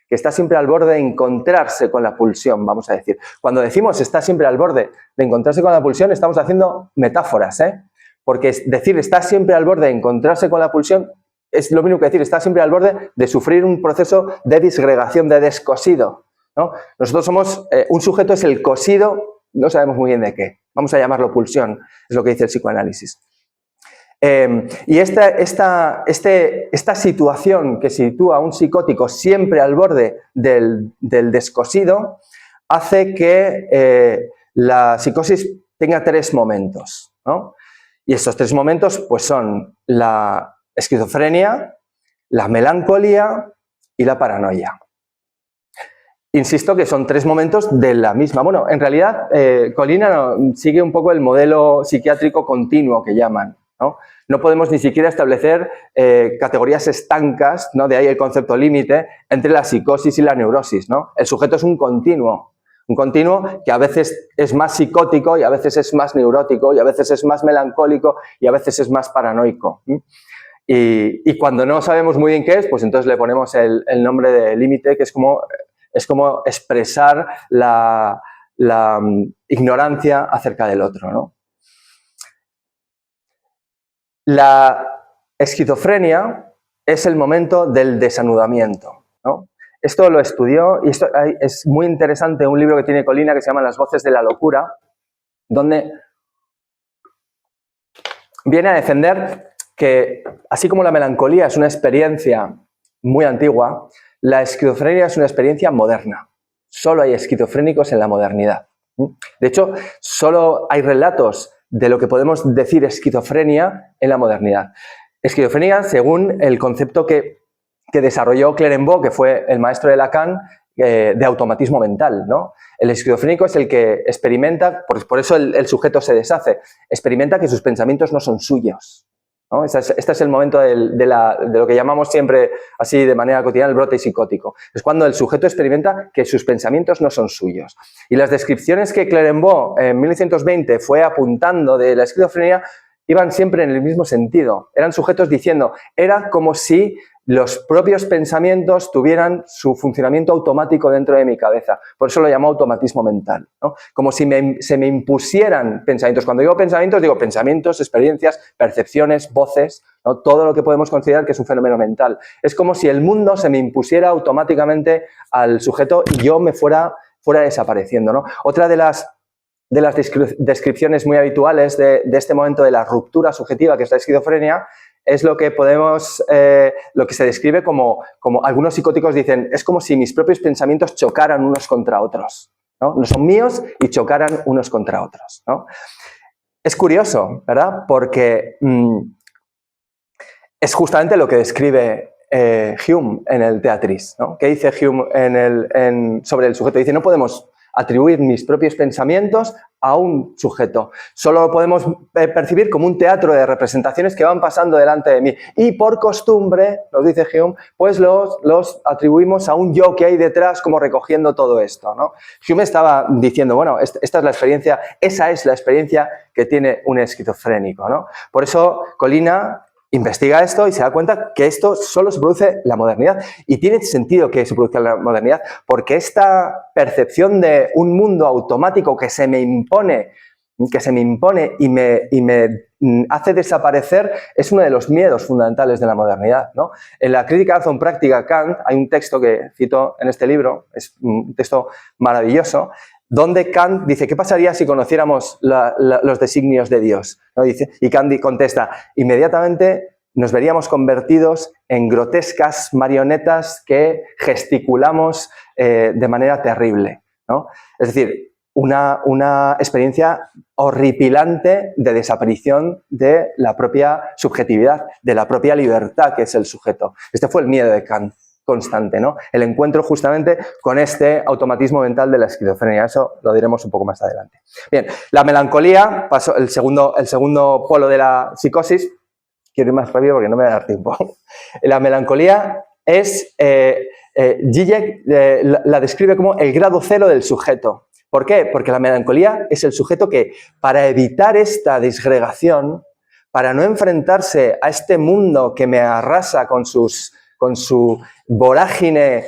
que está siempre al borde de encontrarse con la pulsión, vamos a decir. Cuando decimos está siempre al borde de encontrarse con la pulsión, estamos haciendo metáforas, ¿eh? Porque decir está siempre al borde de encontrarse con la pulsión es lo mismo que decir está siempre al borde de sufrir un proceso de disgregación, de descosido, ¿no? Nosotros somos, un sujeto es el cosido, no sabemos muy bien de qué. Vamos a llamarlo pulsión, es lo que dice el psicoanálisis. Y esta situación que sitúa a un psicótico siempre al borde del descosido hace que la psicosis tenga tres momentos, ¿no? Y estos tres momentos pues son la esquizofrenia, la melancolía y la paranoia. Insisto que son tres momentos de la misma. Bueno, en realidad Colina sigue un poco el modelo psiquiátrico continuo que llaman, ¿no? No podemos ni siquiera establecer categorías estancas, ¿no? De ahí el concepto límite entre la psicosis y la neurosis, ¿no? El sujeto es un continuo que a veces es más psicótico y a veces es más neurótico y a veces es más melancólico y a veces es más paranoico. Y cuando no sabemos muy bien qué es, pues entonces le ponemos el nombre de límite, que es como expresar la ignorancia acerca del otro, ¿no? La esquizofrenia es el momento del desanudamiento, ¿no? Esto lo estudió y esto es muy interesante, un libro que tiene Colina que se llama Las voces de la locura, donde viene a defender que, así como la melancolía es una experiencia muy antigua, la esquizofrenia es una experiencia moderna. Solo hay esquizofrénicos en la modernidad. De hecho, solo hay relatos de lo que podemos decir esquizofrenia en la modernidad. Esquizofrenia, según el concepto que desarrolló Clérenbault, que fue el maestro de Lacan, de automatismo mental, ¿no? El esquizofrénico es el que experimenta, por eso el sujeto se deshace, experimenta que sus pensamientos no son suyos, ¿no? Este es el momento de lo que llamamos siempre, así de manera cotidiana, el brote psicótico. Es cuando el sujeto experimenta que sus pensamientos no son suyos. Y las descripciones que Clérenbault en 1920 fue apuntando de la esquizofrenia iban siempre en el mismo sentido. Eran sujetos diciendo, era como si los propios pensamientos tuvieran su funcionamiento automático dentro de mi cabeza. Por eso lo llamo automatismo mental, ¿no? Como si se me impusieran pensamientos. Cuando digo pensamientos, experiencias, percepciones, voces, ¿no? Todo lo que podemos considerar que es un fenómeno mental. Es como si el mundo se me impusiera automáticamente al sujeto y yo me fuera desapareciendo, ¿no? Otra de las descripciones muy habituales de este momento de la ruptura subjetiva, que es la esquizofrenia, es lo que se describe como algunos psicóticos dicen, es como si mis propios pensamientos chocaran unos contra otros, ¿no? No son míos y chocaran unos contra otros, ¿no? Es curioso, ¿verdad? Porque es justamente lo que describe Hume en el Teatris, ¿no? ¿Qué dice Hume sobre el sujeto? Dice, no podemos atribuir mis propios pensamientos a un sujeto. Solo lo podemos percibir como un teatro de representaciones que van pasando delante de mí. Y por costumbre, nos dice Hume, pues los atribuimos a un yo que hay detrás como recogiendo todo esto, ¿no? Hume estaba diciendo, bueno, esta es la experiencia, esa es la experiencia que tiene un esquizofrénico, ¿no? Por eso Colina investiga esto y se da cuenta que esto solo se produce en la modernidad. Y tiene sentido que se produzca en la modernidad, porque esta percepción de un mundo automático que se me impone y me hace desaparecer es uno de los miedos fundamentales de la modernidad, ¿no? En la Crítica de la razón práctica, Kant, hay un texto que cito en este libro, es un texto maravilloso, donde Kant dice, ¿qué pasaría si conociéramos los designios de Dios? ¿No? Dice, y Kant contesta, inmediatamente nos veríamos convertidos en grotescas marionetas que gesticulamos de manera terrible, ¿no? Es decir, una experiencia horripilante de desaparición de la propia subjetividad, de la propia libertad que es el sujeto. Este fue el miedo de Kant constante, ¿no? El encuentro justamente con este automatismo mental de la esquizofrenia. Eso lo diremos un poco más adelante. Bien, la melancolía, paso el segundo polo de la psicosis. Quiero ir más rápido porque no me va a dar tiempo. La melancolía es, Zizek la describe como el grado cero del sujeto. ¿Por qué? Porque la melancolía es el sujeto que, para evitar esta disgregación, para no enfrentarse a este mundo que me arrasa con su vorágine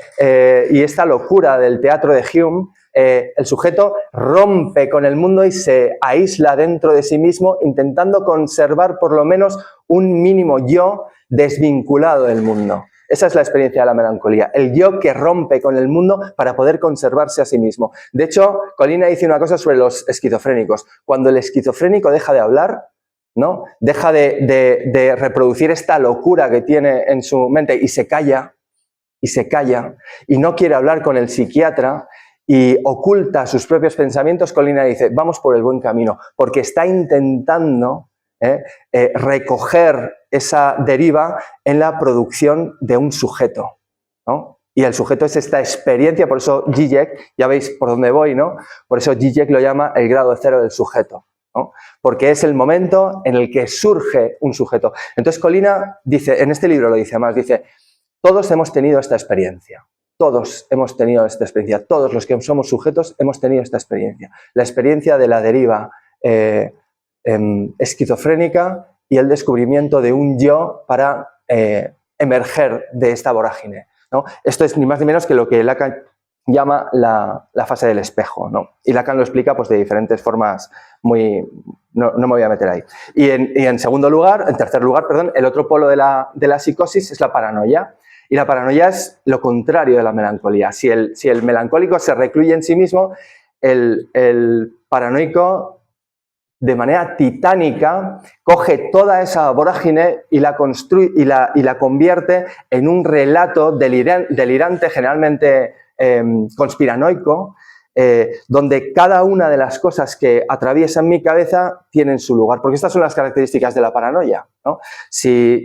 y esta locura del teatro de Hume, el sujeto rompe con el mundo y se aísla dentro de sí mismo, intentando conservar por lo menos un mínimo yo desvinculado del mundo. Esa es la experiencia de la melancolía, el yo que rompe con el mundo para poder conservarse a sí mismo. De hecho, Colina dice una cosa sobre los esquizofrénicos. Cuando el esquizofrénico deja de hablar, ¿no? Deja de reproducir esta locura que tiene en su mente y se calla, y no quiere hablar con el psiquiatra y oculta sus propios pensamientos, Colina dice, vamos por el buen camino, porque está intentando recoger esa deriva en la producción de un sujeto, ¿no? Y el sujeto es esta experiencia, por eso Zizek, ya veis por dónde voy, ¿no? Por eso Zizek lo llama el grado cero del sujeto, ¿no? Porque es el momento en el que surge un sujeto. Entonces Colina dice, en este libro lo dice más, dice, todos hemos tenido esta experiencia. Todos hemos tenido esta experiencia. Todos los que somos sujetos hemos tenido esta experiencia. La experiencia de la deriva esquizofrénica y el descubrimiento de un yo para emerger de esta vorágine, ¿no? Esto es ni más ni menos que lo que Lacan llama la fase del espejo, ¿no? Y Lacan lo explica pues, de diferentes formas muy... No me voy a meter ahí. Y en tercer lugar, el otro polo de la psicosis es la paranoia. Y la paranoia es lo contrario de la melancolía. Si el melancólico se recluye en sí mismo, el paranoico de manera titánica, coge toda esa vorágine y la construye y la convierte en un relato delirante, generalmente conspiranoico, donde cada una de las cosas que atraviesan mi cabeza tienen su lugar, porque estas son las características de la paranoia, ¿no? Si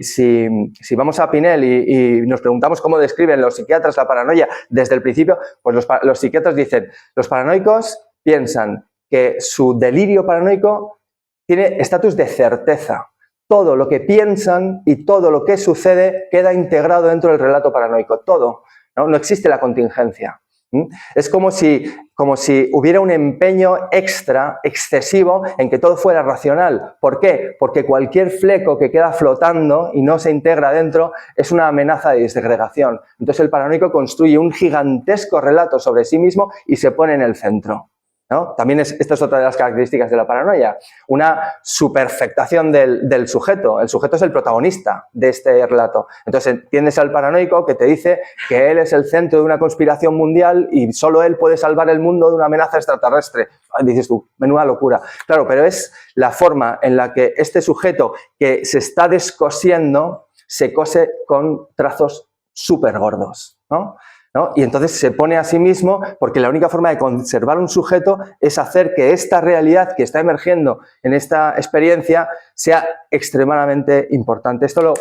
vamos a Pinel y nos preguntamos cómo describen los psiquiatras la paranoia desde el principio, pues los psiquiatras dicen, los paranoicos piensan que su delirio paranoico tiene estatus de certeza. Todo lo que piensan y todo lo que sucede queda integrado dentro del relato paranoico, todo, ¿no? No existe la contingencia. Es como si hubiera un empeño excesivo en que todo fuera racional. ¿Por qué? Porque cualquier fleco que queda flotando y no se integra dentro es una amenaza de disgregación. Entonces el paranoico construye un gigantesco relato sobre sí mismo y se pone en el centro, ¿no? También esta es otra de las características de la paranoia, una superfectación del sujeto. El sujeto es el protagonista de este relato. Entonces entiendes al paranoico que te dice que él es el centro de una conspiración mundial y solo él puede salvar el mundo de una amenaza extraterrestre. Dices tú, menuda locura. Claro, pero es la forma en la que este sujeto que se está descosiendo se cose con trazos súper gordos, ¿no? Y entonces se pone a sí mismo, porque la única forma de conservar un sujeto es hacer que esta realidad que está emergiendo en esta experiencia sea extremadamente importante. Esto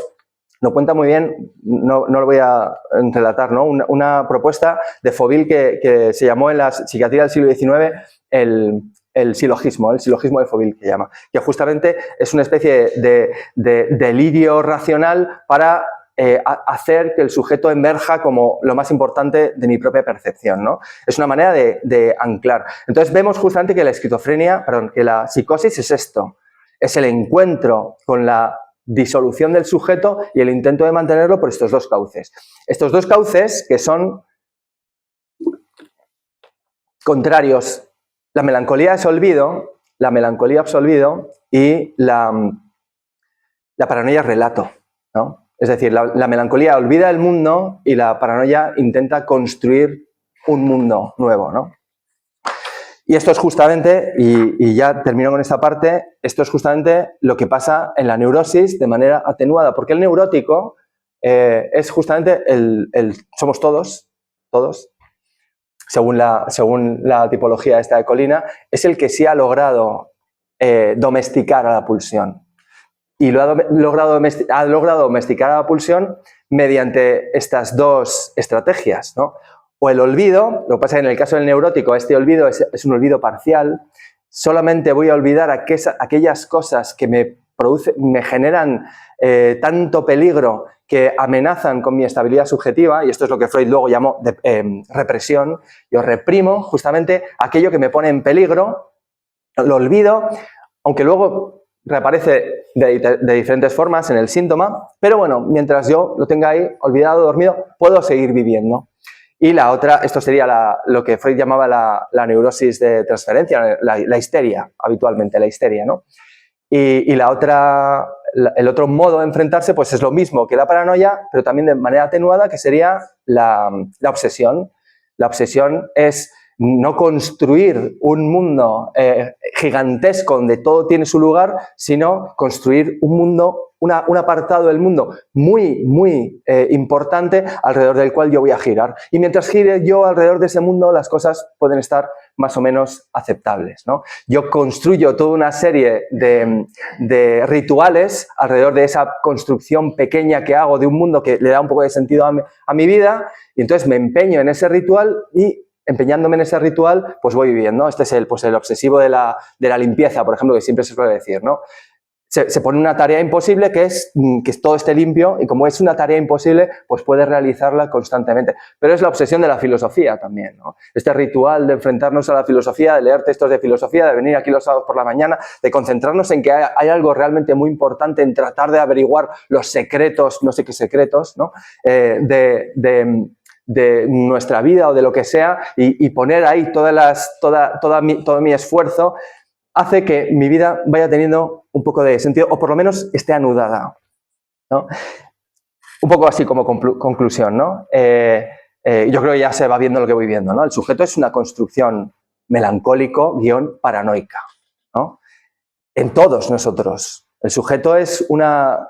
lo cuenta muy bien, no lo voy a relatar, ¿no? Una propuesta de Fauvel que se llamó en la psiquiatría del siglo XIX el silogismo de Fauvel que llama, que justamente es una especie de delirio racional para hacer que el sujeto emerja como lo más importante de mi propia percepción, ¿no? Es una manera de anclar. Entonces vemos justamente que que la psicosis es esto, es el encuentro con la disolución del sujeto y el intento de mantenerlo por estos dos cauces. Estos dos cauces que son contrarios. La melancolía es olvido, la melancolía es olvido y la paranoia es relato, ¿no? Es decir, la melancolía olvida el mundo y la paranoia intenta construir un mundo nuevo, ¿no? Y esto es justamente, y ya termino con esta parte, esto es justamente lo que pasa en la neurosis de manera atenuada, porque el neurótico es justamente somos todos, según la tipología esta de Colina, es el que sí ha logrado domesticar a la pulsión. Y lo ha logrado domesticar a la pulsión mediante estas dos estrategias, ¿no? O el olvido, lo que pasa es que en el caso del neurótico, este olvido es un olvido parcial, solamente voy a olvidar aquellas cosas que me generan tanto peligro, que amenazan con mi estabilidad subjetiva, y esto es lo que Freud luego llamó represión. Yo reprimo justamente aquello que me pone en peligro, lo olvido, aunque luego reaparece de diferentes formas en el síntoma, pero bueno, mientras yo lo tenga ahí olvidado, dormido, puedo seguir viviendo. Y la otra, esto sería lo que Freud llamaba la neurosis de transferencia, la histeria, habitualmente, la histeria, ¿no? Y el otro modo de enfrentarse pues es lo mismo que la paranoia, pero también de manera atenuada, que sería la obsesión. La obsesión es no construir un mundo gigantesco donde todo tiene su lugar, sino construir un mundo, un apartado del mundo muy, muy importante alrededor del cual yo voy a girar. Y mientras gire yo alrededor de ese mundo, las cosas pueden estar más o menos aceptables, ¿no? Yo construyo toda una serie de rituales alrededor de esa construcción pequeña que hago de un mundo que le da un poco de sentido a mi vida, y entonces me empeño en ese ritual y empeñándome en ese ritual, pues voy viviendo. Este es el obsesivo de la limpieza, por ejemplo, que siempre se suele decir, ¿no? Se pone una tarea imposible que todo esté limpio, y como es una tarea imposible, pues puede realizarla constantemente. Pero es la obsesión de la filosofía también, ¿no? Este ritual de enfrentarnos a la filosofía, de leer textos de filosofía, de venir aquí los sábados por la mañana, de concentrarnos en que hay algo realmente muy importante en tratar de averiguar los secretos, no sé qué secretos, ¿no? De nuestra vida o de lo que sea, y poner ahí todo mi esfuerzo, hace que mi vida vaya teniendo un poco de sentido, o por lo menos esté anudada, ¿no? Un poco así como conclusión, ¿no? Yo creo que ya se va viendo lo que voy viendo, ¿no? El sujeto es una construcción melancólico-paranoica, ¿no? en todos nosotros. El sujeto es una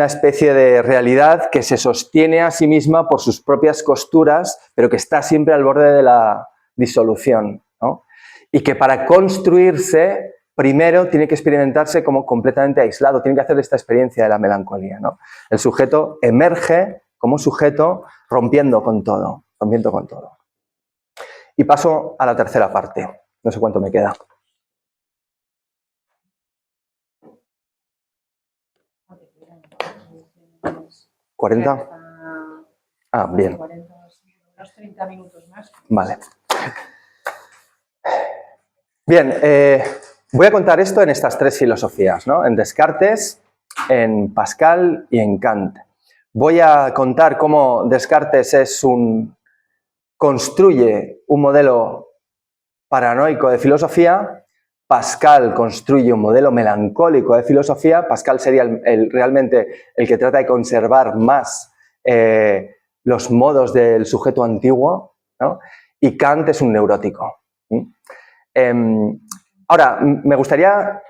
especie de realidad que se sostiene a sí misma por sus propias costuras, pero que está siempre al borde de la disolución, ¿no? Y que para construirse, primero tiene que experimentarse como completamente aislado, tiene que hacer esta experiencia de la melancolía, ¿no? El sujeto emerge como sujeto rompiendo con todo, rompiendo con todo. Y paso a la tercera parte. No sé cuánto me queda. ¿40? Ah, bien. Unos 30 minutos más. Vale. Bien, voy a contar esto en estas tres filosofías, ¿no? En Descartes, en Pascal y en Kant. Voy a contar cómo Descartes construye un modelo paranoico de filosofía, Pascal construye un modelo melancólico de filosofía, Pascal sería realmente el que trata de conservar más los modos del sujeto antiguo, ¿no? Y Kant es un neurótico. Ahora, me gustaría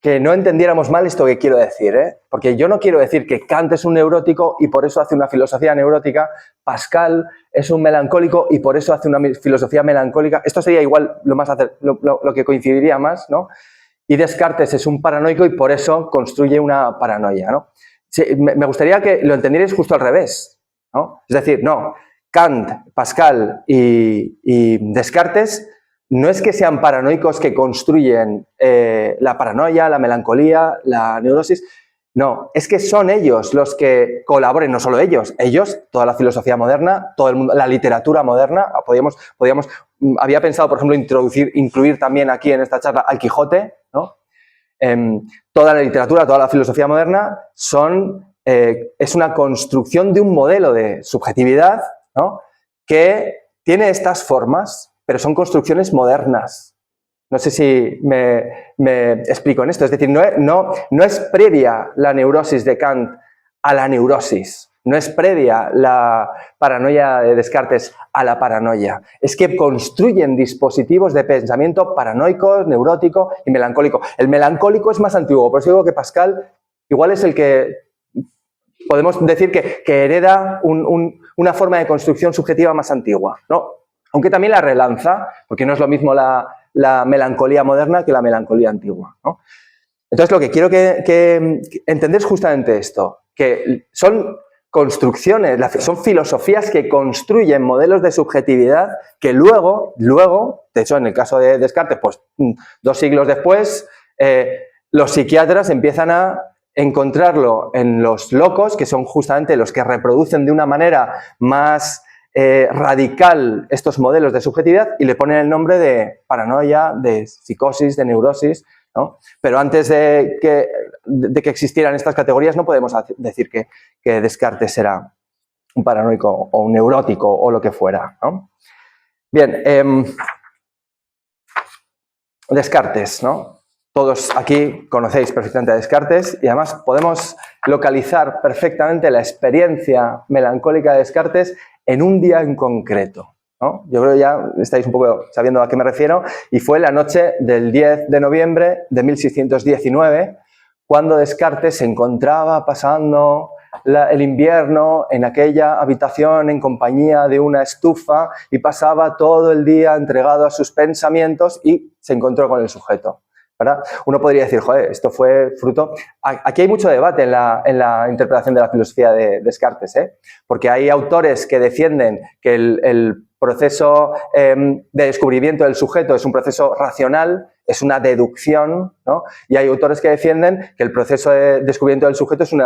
que no entendiéramos mal esto que quiero decir, ¿eh? Porque yo no quiero decir que Kant es un neurótico y por eso hace una filosofía neurótica, Pascal es un melancólico y por eso hace una filosofía melancólica. Esto sería igual lo que coincidiría más, ¿no? Y Descartes es un paranoico y por eso construye una paranoia, ¿no? Sí, me gustaría que lo entendierais justo al revés, ¿no? Es decir, no, Kant, Pascal y Descartes no es que sean paranoicos que construyen la paranoia, la melancolía, la neurosis. No, es que son ellos los que colaboren, no solo ellos, toda la filosofía moderna, todo el mundo, la literatura moderna. Había pensado, por ejemplo, incluir también aquí en esta charla al Quijote, ¿no? Toda la literatura, toda la filosofía moderna es una construcción de un modelo de subjetividad, ¿no? Que tiene estas formas, pero son construcciones modernas. No sé si me explico en esto. Es decir, no es previa la neurosis de Kant a la neurosis. No es previa la paranoia de Descartes a la paranoia. Es que construyen dispositivos de pensamiento paranoico, neurótico y melancólico. El melancólico es más antiguo. Por eso digo que Pascal igual es el que podemos decir que hereda una forma de construcción subjetiva más antigua, ¿no? Aunque también la relanza, porque no es lo mismo la melancolía moderna que la melancolía antigua, ¿no? Entonces, lo que quiero que entendáis justamente esto, que son construcciones, son filosofías que construyen modelos de subjetividad que luego, de hecho, en el caso de Descartes, pues 2 siglos después, los psiquiatras empiezan a encontrarlo en los locos, que son justamente los que reproducen de una manera más radical estos modelos de subjetividad y le ponen el nombre de paranoia, de psicosis, de neurosis, ¿no? Pero antes de que existieran estas categorías no podemos decir que Descartes era un paranoico o un neurótico o lo que fuera, ¿no? Bien, Descartes, ¿no? Todos aquí conocéis perfectamente a Descartes y además podemos localizar perfectamente la experiencia melancólica de Descartes en un día en concreto, ¿no? Yo creo que ya estáis un poco sabiendo a qué me refiero, y fue la noche del 10 de noviembre de 1619, cuando Descartes se encontraba pasando el invierno en aquella habitación en compañía de una estufa y pasaba todo el día entregado a sus pensamientos y se encontró con el sujeto, ¿verdad? Uno podría decir, joder, esto fue fruto... Aquí hay mucho debate en la interpretación de la filosofía de Descartes, ¿eh? Porque hay autores que defienden que el proceso de descubrimiento del sujeto es un proceso racional, es una deducción, ¿no? Y hay autores que defienden que el proceso de descubrimiento del sujeto es un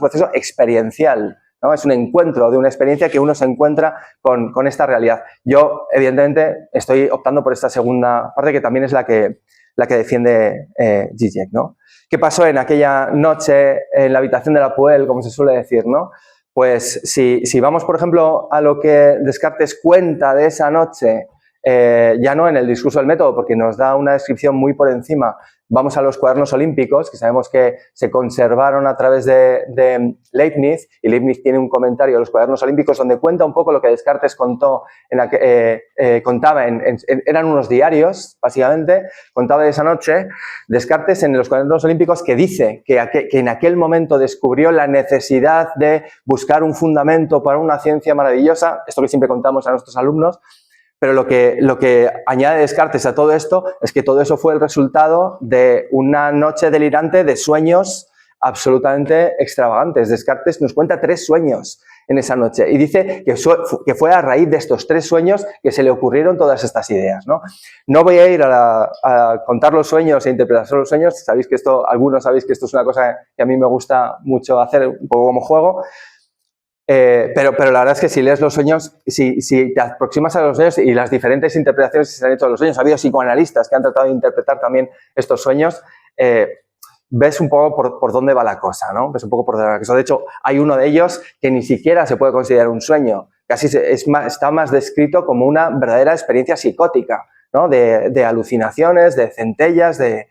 proceso experiencial, ¿no? Es un encuentro de una experiencia que uno se encuentra con esta realidad. Yo, evidentemente, estoy optando por esta segunda parte, que también es la que defiende Zizek, ¿no? ¿Qué pasó en aquella noche en la habitación de la Puel, como se suele decir, ¿no? Pues si vamos, por ejemplo, a lo que Descartes cuenta de esa noche ya no en el discurso del método, porque nos da una descripción muy por encima. Vamos a los cuadernos olímpicos, que sabemos que se conservaron a través de Leibniz, y Leibniz tiene un comentario de los cuadernos olímpicos donde cuenta un poco lo que Descartes contaba, eran unos diarios, básicamente, contaba de esa noche, Descartes en los cuadernos olímpicos, que dice que en aquel momento descubrió la necesidad de buscar un fundamento para una ciencia maravillosa, esto que siempre contamos a nuestros alumnos. Pero lo que añade Descartes a todo esto es que todo eso fue el resultado de una noche delirante de sueños absolutamente extravagantes. Descartes nos cuenta 3 sueños en esa noche y dice que fue a raíz de estos 3 sueños que se le ocurrieron todas estas ideas, ¿no? No voy a ir a contar los sueños e interpretar los sueños. Sabéis que algunos sabéis que esto es una cosa que a mí me gusta mucho hacer, un poco como juego. Pero la verdad es que si lees los sueños, si te aproximas a los sueños y las diferentes interpretaciones que se han hecho de los sueños, ha habido psicoanalistas que han tratado de interpretar también estos sueños, ves un poco por dónde va la cosa, ¿no? Ves un poco por dónde va la cosa. De hecho, hay uno de ellos que ni siquiera se puede considerar un sueño, casi está más descrito como una verdadera experiencia psicótica, ¿no? De alucinaciones, de centellas, de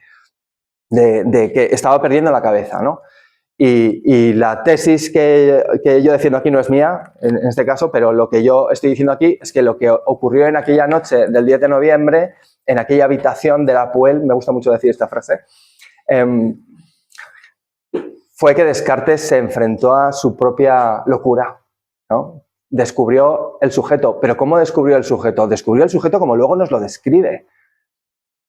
que estaba perdiendo la cabeza, ¿no? Y la tesis que yo defiendo aquí no es mía, en este caso, pero lo que yo estoy diciendo aquí es que lo que ocurrió en aquella noche del 10 de noviembre, en aquella habitación de la Puel, me gusta mucho decir esta frase, fue que Descartes se enfrentó a su propia locura, ¿no? Descubrió el sujeto. ¿Pero cómo descubrió el sujeto? Descubrió el sujeto como luego nos lo describe.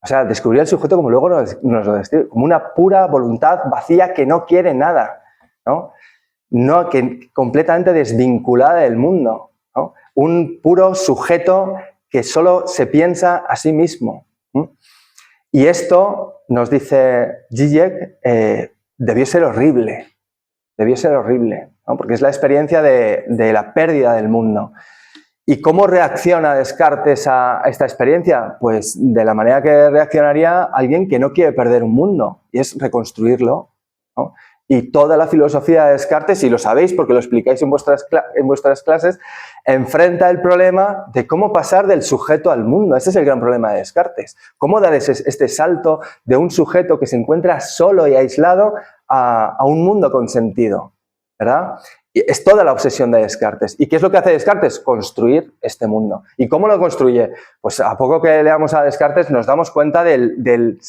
O sea, descubrió el sujeto como luego nos lo describe, como una pura voluntad vacía que no quiere nada, ¿no? Que completamente desvinculada del mundo, ¿no? Un puro sujeto que solo se piensa a sí mismo. Y esto, nos dice Zizek, debió ser horrible, ¿no? Porque es la experiencia de la pérdida del mundo. ¿Y cómo reacciona Descartes a esta experiencia? Pues de la manera que reaccionaría alguien que no quiere perder un mundo, y es reconstruirlo, ¿no? Y toda la filosofía de Descartes, y lo sabéis porque lo explicáis en vuestras clases, enfrenta el problema de cómo pasar del sujeto al mundo. Ese es el gran problema de Descartes. Cómo dar este salto de un sujeto que se encuentra solo y aislado a un mundo con sentido, ¿verdad? Es toda la obsesión de Descartes. ¿Y qué es lo que hace Descartes? Construir este mundo. ¿Y cómo lo construye? Pues a poco que leamos a Descartes nos damos cuenta del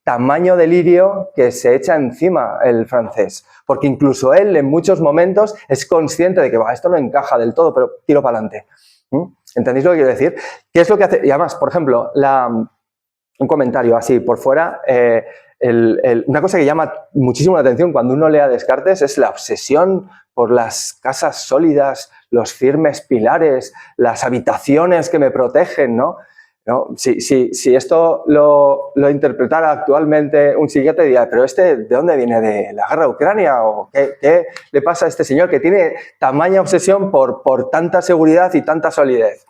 tamaño delirio que se echa encima el francés. Porque incluso él en muchos momentos es consciente de que esto no encaja del todo, pero tiro para adelante. ¿Entendéis lo que quiero decir? ¿Qué es lo que hace? Y además, por ejemplo, un comentario así por fuera. Una cosa que llama muchísimo la atención cuando uno lee a Descartes es la obsesión por las casas sólidas, los firmes pilares, las habitaciones que me protegen, ¿no? Si esto lo interpretara actualmente un psiquiatra, diría, pero ¿de dónde viene? ¿De la guerra de Ucrania? ¿O qué le pasa a este señor que tiene tamaña obsesión por tanta seguridad y tanta solidez?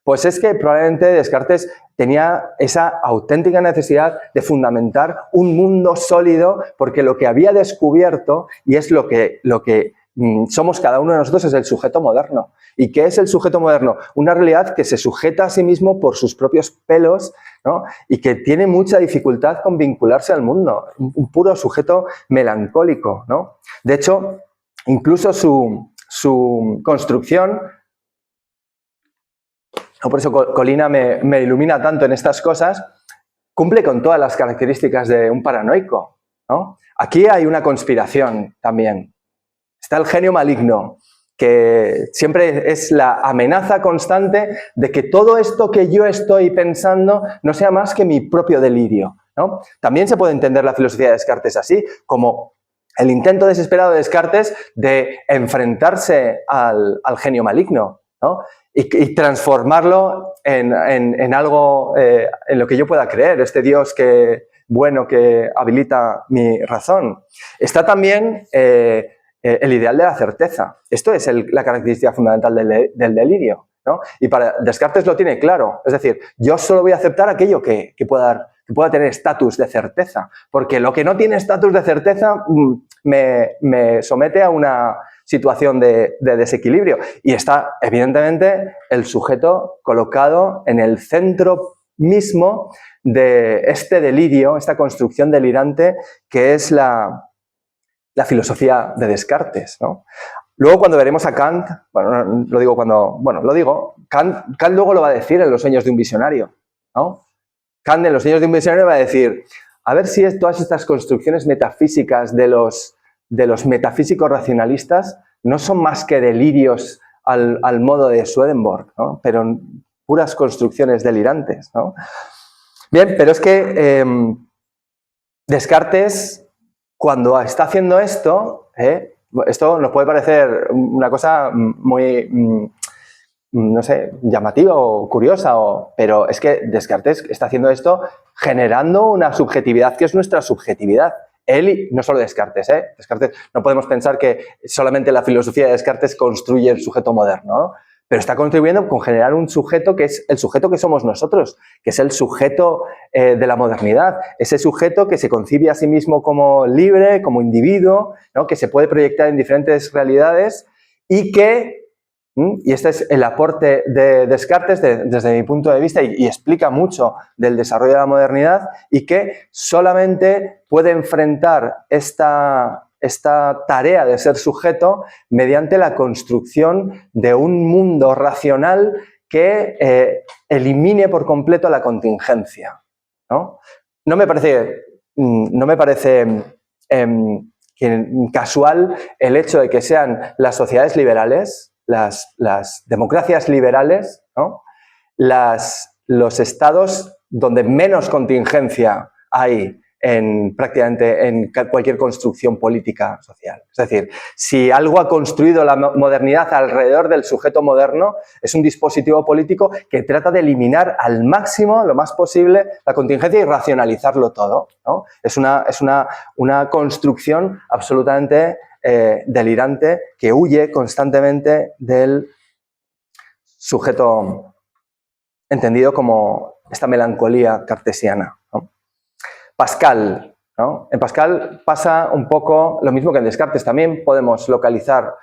Pues es que probablemente Descartes tenía esa auténtica necesidad de fundamentar un mundo sólido, porque lo que había descubierto, y es lo que somos cada uno de nosotros, es el sujeto moderno. ¿Y qué es el sujeto moderno? Una realidad que se sujeta a sí mismo por sus propios pelos, ¿no? Y que tiene mucha dificultad con vincularse al mundo. Un puro sujeto melancólico, ¿no? De hecho, incluso su construcción... Por eso Colina me ilumina tanto en estas cosas, cumple con todas las características de un paranoico, ¿no? Aquí hay una conspiración también. Está el genio maligno, que siempre es la amenaza constante de que todo esto que yo estoy pensando no sea más que mi propio delirio, ¿no? También se puede entender la filosofía de Descartes así, como el intento desesperado de Descartes de enfrentarse al genio maligno, ¿no? Y transformarlo en algo en lo que yo pueda creer, este Dios bueno que habilita mi razón. Está también el ideal de la certeza. Esto es la característica fundamental del delirio, ¿no? Y para Descartes lo tiene claro. Es decir, yo solo voy a aceptar aquello que pueda tener estatus de certeza, porque lo que no tiene estatus de certeza me somete a una situación de desequilibrio. Y está, evidentemente, el sujeto colocado en el centro mismo de este delirio, esta construcción delirante que es la filosofía de Descartes, ¿no? Luego, cuando veremos a Kant, bueno, lo digo cuando, bueno, lo digo, Kant luego lo va a decir en Los sueños de un visionario, ¿no? Kant en Los sueños de un visionario va a decir, a ver si todas estas construcciones metafísicas de los metafísicos racionalistas no son más que delirios al modo de Swedenborg, ¿no? Pero puras construcciones delirantes, ¿no? Bien, pero es que Descartes, cuando está haciendo esto, esto nos puede parecer una cosa muy, no sé, llamativa o curiosa, pero es que Descartes está haciendo esto generando una subjetividad que es nuestra subjetividad. Él, y no solo Descartes, Descartes, no podemos pensar que solamente la filosofía de Descartes construye el sujeto moderno, ¿no? Pero está contribuyendo con generar un sujeto que es el sujeto que somos nosotros, que es el sujeto de la modernidad, ese sujeto que se concibe a sí mismo como libre, como individuo, ¿no? Que se puede proyectar en diferentes realidades y que, y este es el aporte de Descartes desde mi punto de vista y explica mucho del desarrollo de la modernidad, y que solamente puede enfrentar esta tarea de ser sujeto mediante la construcción de un mundo racional que elimine por completo la contingencia, ¿no? No me parece casual el hecho de que sean las sociedades liberales, las democracias liberales, ¿no? Los estados donde menos contingencia hay prácticamente en cualquier construcción política social. Es decir, si algo ha construido la modernidad alrededor del sujeto moderno, es un dispositivo político que trata de eliminar al máximo, lo más posible, la contingencia y racionalizarlo todo, ¿no? Es una construcción absolutamente delirante que huye constantemente del sujeto entendido como esta melancolía cartesiana, ¿no? Pascal, ¿no? En Pascal pasa un poco lo mismo que en Descartes. También podemos localizar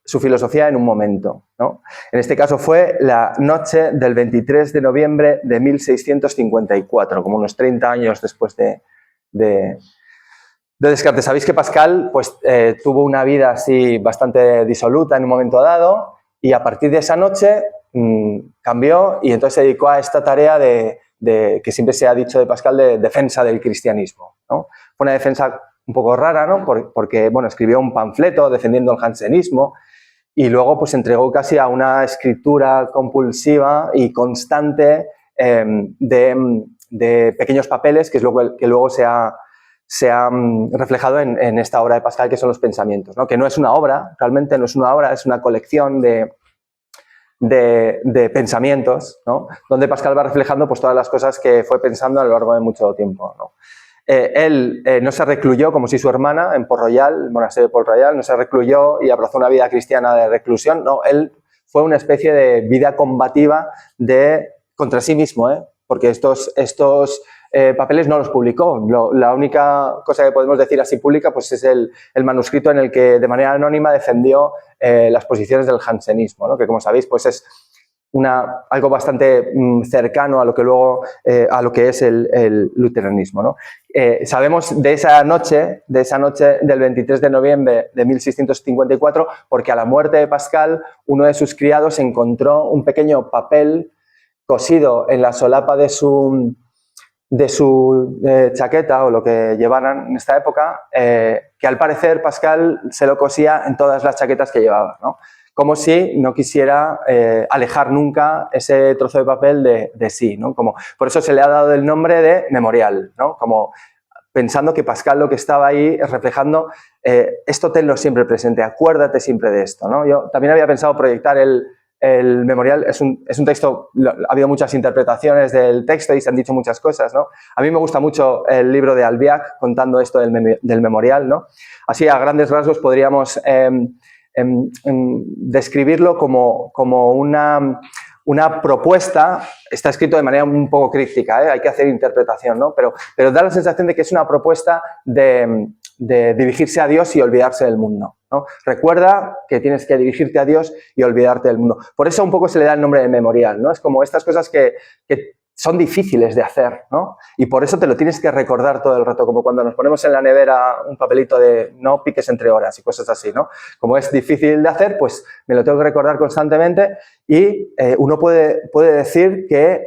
su filosofía en un momento, ¿no? En este caso fue la noche del 23 de noviembre de 1654, como unos 30 años después de Descartes. Sabéis que Pascal pues, tuvo una vida así bastante disoluta en un momento dado, y a partir de esa noche cambió, y entonces se dedicó a esta tarea que siempre se ha dicho de Pascal, de defensa del cristianismo, ¿no? Fue una defensa un poco rara, ¿no? Porque bueno, escribió un panfleto defendiendo el jansenismo, y luego pues se entregó casi a una escritura compulsiva y constante de pequeños papeles, que es que luego se ha reflejado en esta obra de Pascal, que son los pensamientos, ¿no? Que no es una obra, realmente no es una obra, es una colección de pensamientos, ¿no? Donde Pascal va reflejando pues, todas las cosas que fue pensando a lo largo de mucho tiempo, ¿no? Él no se recluyó como si su hermana en Port Royal, el monasterio de Port Royal, no se recluyó y abrazó una vida cristiana de reclusión, no, él fue una especie de vida combativa contra sí mismo, porque estos papeles no los publicó. La única cosa que podemos decir así pública pues es el manuscrito en el que de manera anónima defendió las posiciones del jansenismo, ¿no? Que como sabéis pues es algo bastante cercano a lo que luego a lo que es el luteranismo, ¿no? Sabemos de esa noche del 23 de noviembre de 1654 porque a la muerte de Pascal uno de sus criados encontró un pequeño papel cosido en la solapa de su chaqueta o lo que llevaran en esta época, que al parecer Pascal se lo cosía en todas las chaquetas que llevaba, ¿no? Como si no quisiera alejar nunca ese trozo de papel de sí, ¿no? Por eso se le ha dado el nombre de memorial, ¿no? Como pensando que Pascal lo que estaba ahí reflejando, esto tenlo siempre presente, acuérdate siempre de esto, ¿no? Yo también había pensado proyectar el memorial, es un texto, ha habido muchas interpretaciones del texto y se han dicho muchas cosas, ¿no? A mí me gusta mucho el libro de Albiach contando esto del memorial, ¿no? Así, a grandes rasgos, podríamos describirlo como una propuesta. Está escrito de manera un poco críptica, hay que hacer interpretación, ¿no? Pero da la sensación de que es una propuesta de dirigirse a Dios y olvidarse del mundo, ¿no? Recuerda que tienes que dirigirte a Dios y olvidarte del mundo. Por eso un poco se le da el nombre de memorial, ¿no? Es como estas cosas que son difíciles de hacer, ¿no? Y por eso te lo tienes que recordar todo el rato, como cuando nos ponemos en la nevera un papelito de no piques entre horas y cosas así, ¿no? Como es difícil de hacer, pues me lo tengo que recordar constantemente y uno puede decir que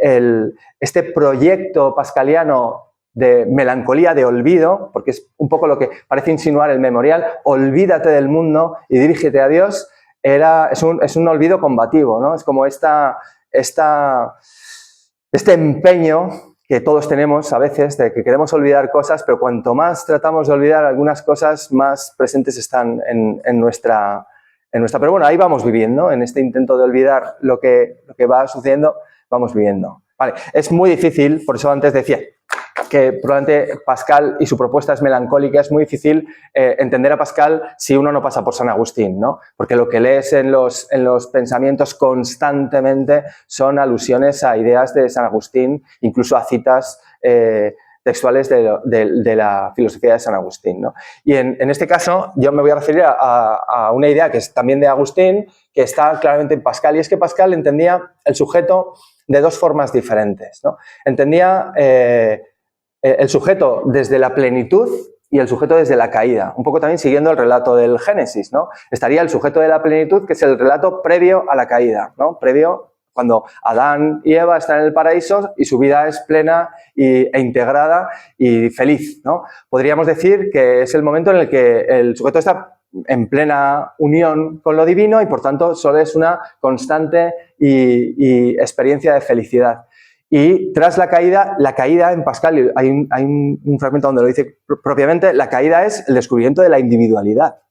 este proyecto pascaliano de melancolía, de olvido, porque es un poco lo que parece insinuar el memorial, olvídate del mundo y dirígete a Dios, es un olvido combativo, ¿no? Es como este empeño que todos tenemos a veces de que queremos olvidar cosas, pero cuanto más tratamos de olvidar algunas cosas, más presentes están en nuestra... Pero bueno, ahí vamos viviendo, en este intento de olvidar lo que va sucediendo, vamos viviendo. Vale, es muy difícil, por eso antes decía que probablemente Pascal y su propuesta es melancólica, es muy difícil entender a Pascal si uno no pasa por San Agustín, ¿no? Porque lo que lees en los pensamientos constantemente son alusiones a ideas de San Agustín, incluso a citas textuales de la filosofía de San Agustín, ¿no? Y en este caso yo me voy a referir a una idea que es también de Agustín, que está claramente en Pascal, y es que Pascal entendía el sujeto de dos formas diferentes, ¿no? Entendía el sujeto desde la plenitud y el sujeto desde la caída, un poco también siguiendo el relato del Génesis, ¿no? Estaría el sujeto de la plenitud, que es el relato previo a la caída, ¿no? Previo cuando Adán y Eva están en el paraíso y su vida es plena e integrada y feliz, ¿no? Podríamos decir que es el momento en el que el sujeto está en plena unión con lo divino y por tanto solo es una constante y experiencia de felicidad. Y tras la caída en Pascal, hay un fragmento donde lo dice propiamente, la caída es el descubrimiento de la individualidad,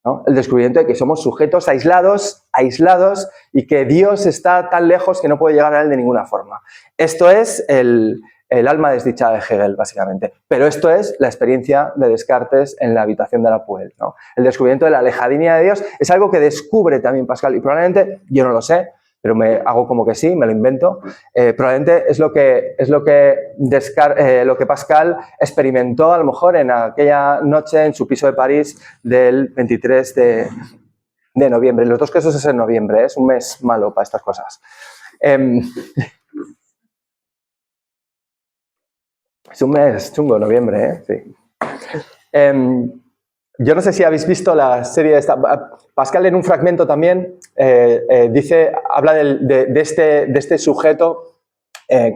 ¿no? El descubrimiento de que somos sujetos aislados y que Dios está tan lejos que no puede llegar a él de ninguna forma. Esto es el alma desdichada de Hegel, básicamente. Pero esto es la experiencia de Descartes en la habitación de la Puel, ¿no? El descubrimiento de la lejanía de Dios es algo que descubre también Pascal y probablemente, yo no lo sé, pero me hago como que sí, me lo invento, probablemente es lo que Pascal experimentó a lo mejor en aquella noche en su piso de París del 23 de noviembre. En los dos casos es en noviembre, es un mes malo para estas cosas. Es un mes chungo, noviembre, sí. Yo no sé si habéis visto la serie esta. Pascal en un fragmento también habla de este sujeto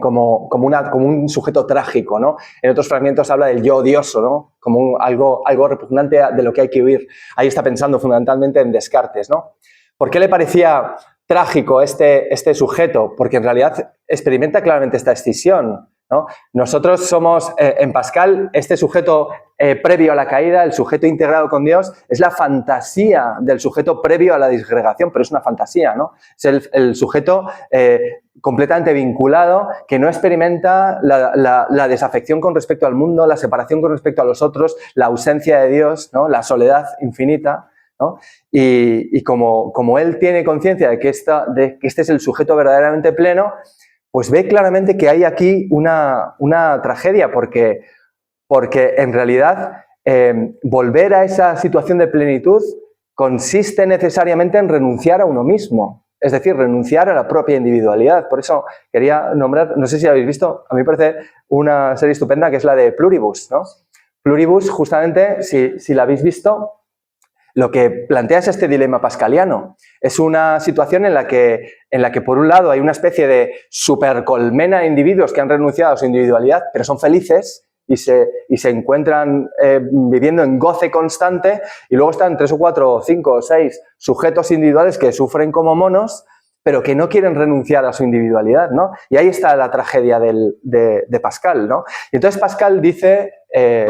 como un sujeto trágico, ¿no? En otros fragmentos habla del yo odioso, ¿no? Como algo repugnante de lo que hay que huir. Ahí está pensando fundamentalmente en Descartes, ¿no? ¿Por qué le parecía trágico este sujeto? Porque en realidad experimenta claramente esta escisión, ¿no? Nosotros somos, en Pascal, este sujeto previo a la caída, el sujeto integrado con Dios, es la fantasía del sujeto previo a la disgregación, pero es una fantasía, ¿no? Es el sujeto completamente vinculado, que no experimenta la desafección con respecto al mundo, la separación con respecto a los otros, la ausencia de Dios, ¿no? La soledad infinita, ¿no? Y como él tiene conciencia de que este es el sujeto verdaderamente pleno, pues ve claramente que hay aquí una tragedia, porque en realidad volver a esa situación de plenitud consiste necesariamente en renunciar a uno mismo, es decir, renunciar a la propia individualidad. Por eso quería nombrar, no sé si habéis visto, a mí me parece una serie estupenda que es la de Pluribus, ¿no? Pluribus, justamente, si la habéis visto, lo que plantea es este dilema pascaliano. Es una situación en la que por un lado hay una especie de supercolmena de individuos que han renunciado a su individualidad, pero son felices y se encuentran viviendo en goce constante, y luego están 3 o 4 o 5 o 6 sujetos individuales que sufren como monos, pero que no quieren renunciar a su individualidad, ¿no? Y ahí está la tragedia de Pascal, ¿no? Y entonces Pascal dice,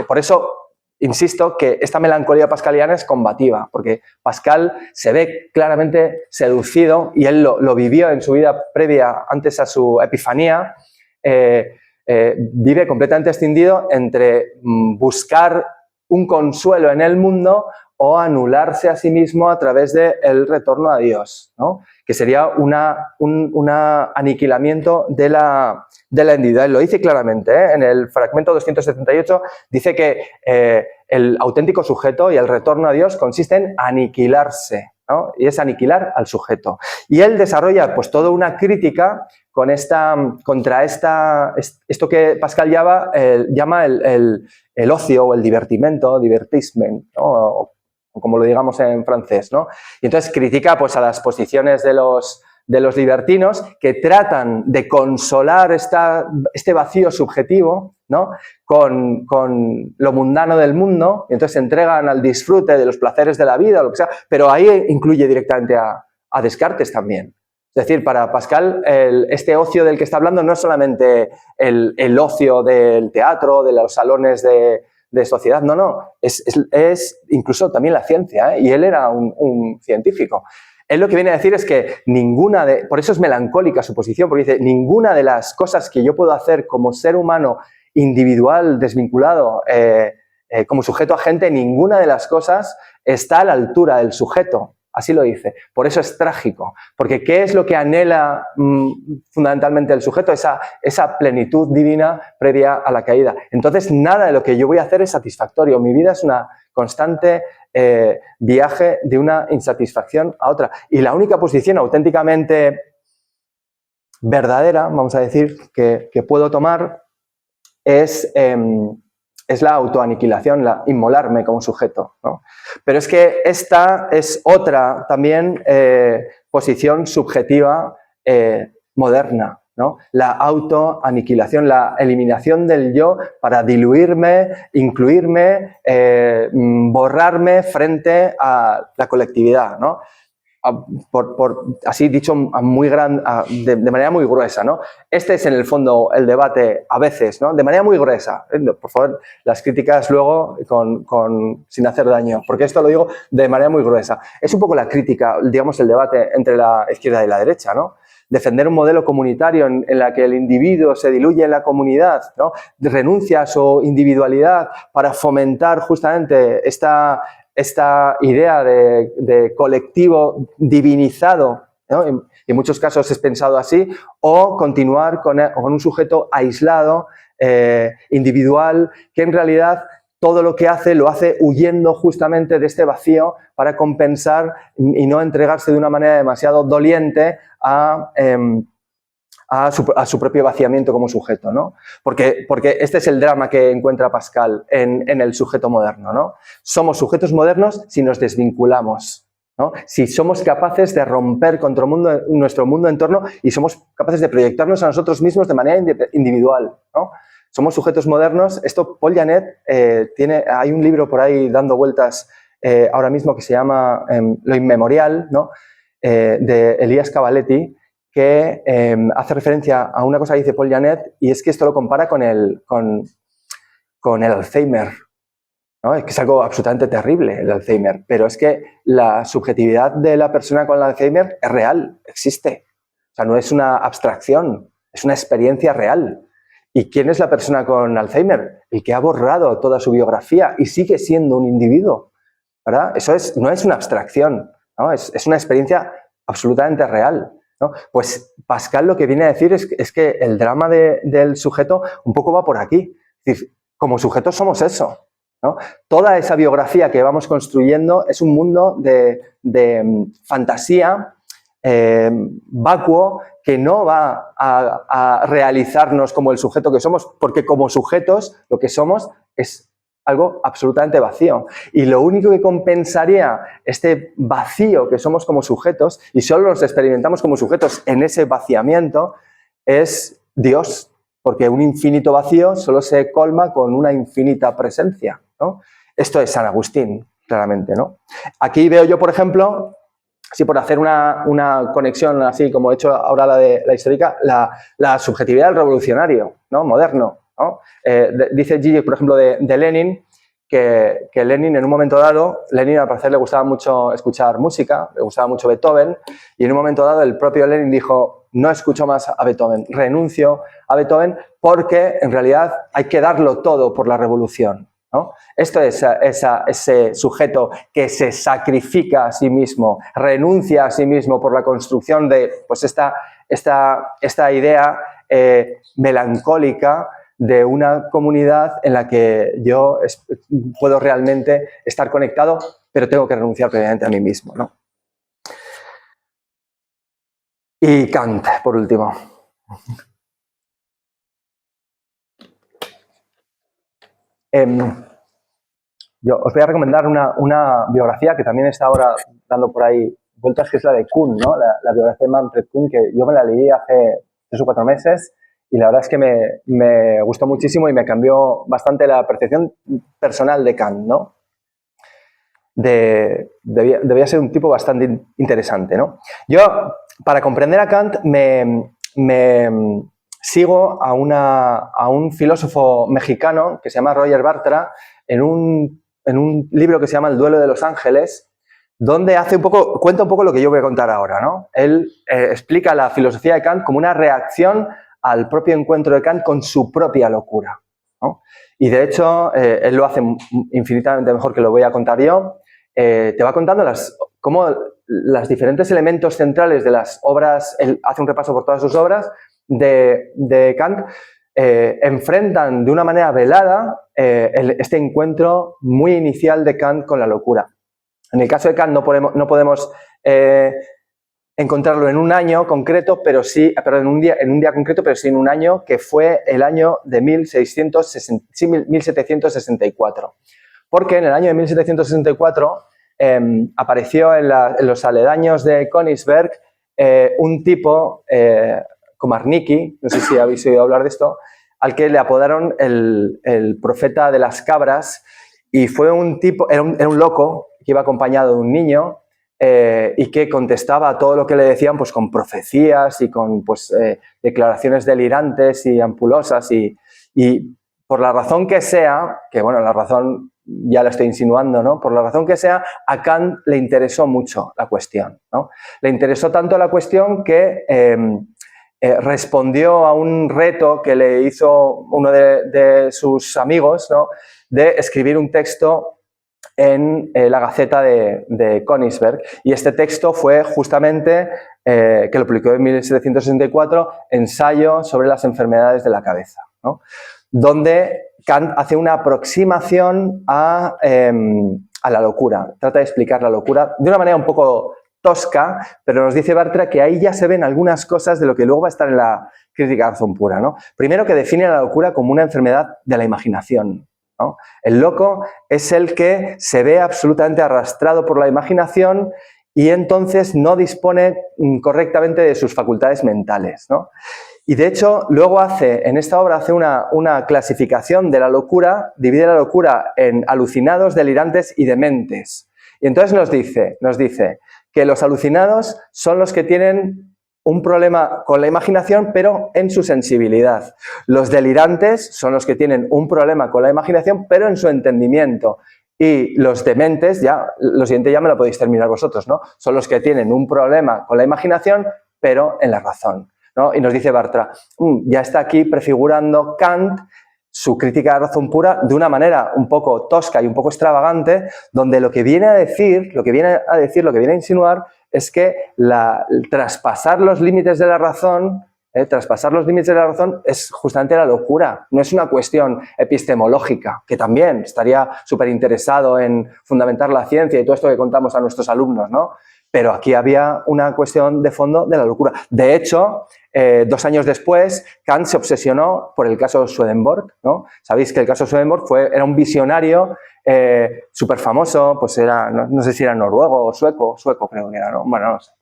por eso insisto que esta melancolía pascaliana es combativa, porque Pascal se ve claramente seducido, y él lo vivió en su vida previa, antes a su epifanía, vive completamente escindido entre buscar un consuelo en el mundo o anularse a sí mismo a través del retorno a Dios, ¿no? Que sería un aniquilamiento de la individualidad. Lo dice claramente, ¿eh? En el fragmento 278 dice que el auténtico sujeto y el retorno a Dios consiste en aniquilarse, ¿no? Y es aniquilar al sujeto. Y él desarrolla pues toda una crítica contra esto que Pascal llama el ocio o el divertimento, divertissement, ¿no? O como lo digamos en francés, ¿no? Y entonces critica pues a las posiciones de los libertinos que tratan de consolar este vacío subjetivo, ¿no? con lo mundano del mundo, y entonces se entregan al disfrute de los placeres de la vida, o lo que sea, pero ahí incluye directamente a Descartes también. Es decir, para Pascal, este ocio del que está hablando no es solamente el ocio del teatro, de los salones de sociedad, no, es incluso también la ciencia, ¿eh? Y él era un científico. Él lo que viene a decir es que por eso es melancólica su posición, porque dice, ninguna de las cosas que yo puedo hacer como ser humano individual, desvinculado, como sujeto agente, ninguna de las cosas está a la altura del sujeto. Así lo dice. Por eso es trágico. Porque ¿qué es lo que anhela fundamentalmente el sujeto? Esa plenitud divina previa a la caída. Entonces, nada de lo que yo voy a hacer es satisfactorio. Mi vida es una constante viaje de una insatisfacción a otra. Y la única posición auténticamente verdadera, vamos a decir, que puedo tomar es la autoaniquilación, la inmolarme como sujeto, ¿no? Pero es que esta es otra también posición subjetiva moderna, ¿no? La autoaniquilación, la eliminación del yo para diluirme, incluirme, borrarme frente a la colectividad, ¿no? Así dicho de manera muy gruesa, ¿no? Este es en el fondo el debate a veces, ¿no? De manera muy gruesa. Por favor, las críticas luego sin hacer daño, porque esto lo digo de manera muy gruesa. Es un poco la crítica, digamos, el debate entre la izquierda y la derecha, ¿no? Defender un modelo comunitario en la que el individuo se diluye en la comunidad, ¿no? Renuncia a su individualidad para fomentar justamente esta idea de colectivo divinizado, ¿no? En muchos casos es pensado así, o continuar con un sujeto aislado, individual, que en realidad todo lo que hace lo hace huyendo justamente de este vacío para compensar y no entregarse de una manera demasiado doliente a su propio vaciamiento como sujeto, ¿no? Porque este es el drama que encuentra Pascal en el sujeto moderno, ¿no? Somos sujetos modernos si nos desvinculamos, ¿no? Si somos capaces de romper contra nuestro mundo entorno y somos capaces de proyectarnos a nosotros mismos de manera individual, ¿no? Somos sujetos modernos. Esto Paul Janet hay un libro por ahí dando vueltas ahora mismo que se llama Lo inmemorial, ¿no? De Elías Cavaletti, que hace referencia a una cosa que dice Paul Janet, y es que esto lo compara con el Alzheimer, ¿no? Es que es algo absolutamente terrible el Alzheimer, pero es que la subjetividad de la persona con el Alzheimer es real, existe. O sea, no es una abstracción, es una experiencia real. ¿Y quién es la persona con Alzheimer? El que ha borrado toda su biografía y sigue siendo un individuo, ¿verdad? Eso no es una abstracción, ¿no? Es una experiencia absolutamente real, ¿no? Pues Pascal lo que viene a decir es que el drama del sujeto un poco va por aquí. Es decir, como sujetos somos eso, ¿no? Toda esa biografía que vamos construyendo es un mundo de fantasía vacuo que no va a realizarnos como el sujeto que somos, porque como sujetos lo que somos es algo absolutamente vacío. Y lo único que compensaría este vacío que somos como sujetos, y solo nos experimentamos como sujetos en ese vaciamiento, es Dios, porque un infinito vacío solo se colma con una infinita presencia, ¿no? Esto es San Agustín, claramente, ¿no? Aquí veo yo, por ejemplo, sí, por hacer una conexión así como he hecho ahora la histórica, la subjetividad del revolucionario, ¿no? Moderno, ¿no? Dice Gigi, por ejemplo, de Lenin, que Lenin en un momento dado, Lenin al parecer le gustaba mucho escuchar música, le gustaba mucho Beethoven, y en un momento dado el propio Lenin dijo, no escucho más a Beethoven, renuncio a Beethoven porque en realidad hay que darlo todo por la revolución, ¿no? Esto es ese sujeto que se sacrifica a sí mismo, renuncia a sí mismo por la construcción de pues esta idea melancólica de una comunidad en la que yo puedo realmente estar conectado, pero tengo que renunciar previamente a mí mismo, ¿no? Y Kant, por último. Yo os voy a recomendar una biografía que también está ahora dando por ahí vueltas, que es la de Kuhn, ¿no? La biografía de Manfred Kuhn, que yo me la leí hace 3 o 4 meses y la verdad es que me gustó muchísimo y me cambió bastante la percepción personal de Kant, ¿no? Debía ser un tipo bastante interesante, ¿no? Yo, para comprender a Kant, me sigo a un filósofo mexicano que se llama Roger Bartra en un libro que se llama El duelo de los ángeles, donde cuenta un poco lo que yo voy a contar ahora, ¿no? Él explica la filosofía de Kant como una reacción al propio encuentro de Kant con su propia locura, ¿no? Y de hecho, él lo hace infinitamente mejor que lo voy a contar yo. Te va contando cómo los diferentes elementos centrales de las obras, él hace un repaso por todas sus obras de Kant, enfrentan de una manera velada este encuentro muy inicial de Kant con la locura. En el caso de Kant no podemos encontrarlo en un año concreto, pero sí, perdón, en un día concreto, pero sí en un año que fue el año de 1764. Porque en el año de 1764 apareció en los aledaños de Königsberg un tipo, Komarnicki, no sé si habéis oído hablar de esto, al que le apodaron el profeta de las cabras, y fue un tipo, era un loco que iba acompañado de un niño y que contestaba a todo lo que le decían pues con profecías y con pues, declaraciones delirantes y ampulosas y por la razón que sea, que bueno, la razón ya la estoy insinuando, ¿no? Por la razón que sea, a Kant le interesó mucho la cuestión, ¿no? Le interesó tanto la cuestión que respondió a un reto que le hizo uno de sus amigos, ¿no? De escribir un texto en la Gaceta de Königsberg. Y este texto fue justamente, que lo publicó en 1764, Ensayo sobre las enfermedades de la cabeza, ¿no? Donde Kant hace una aproximación a la locura. Trata de explicar la locura de una manera un poco tosca, pero nos dice Bartra que ahí ya se ven algunas cosas de lo que luego va a estar en la crítica de razón pura, ¿no? Primero, que define la locura como una enfermedad de la imaginación, ¿no? El loco es el que se ve absolutamente arrastrado por la imaginación y entonces no dispone correctamente de sus facultades mentales, ¿no? Y de hecho, luego en esta obra hace una clasificación de la locura, divide la locura en alucinados, delirantes y dementes. Y entonces nos dice que los alucinados son los que tienen un problema con la imaginación, pero en su sensibilidad. Los delirantes son los que tienen un problema con la imaginación, pero en su entendimiento. Y los dementes, ya, lo siguiente ya me lo podéis terminar vosotros, ¿no? Son los que tienen un problema con la imaginación, pero en la razón, ¿no? Y nos dice Bartra, ya está aquí prefigurando Kant su crítica de razón pura de una manera un poco tosca y un poco extravagante, donde lo que viene a decir, lo que viene a insinuar es que traspasar los límites de la razón, es justamente la locura. No es una cuestión epistemológica, que también estaría súper interesado en fundamentar la ciencia y todo esto que contamos a nuestros alumnos, ¿no? Pero aquí había una cuestión de fondo de la locura. De hecho, 2 años después, Kant se obsesionó por el caso Swedenborg, ¿no? Sabéis que el caso Swedenborg era un visionario súper famoso, pues no sé si era noruego o sueco creo que era, ¿no? Bueno, no sé.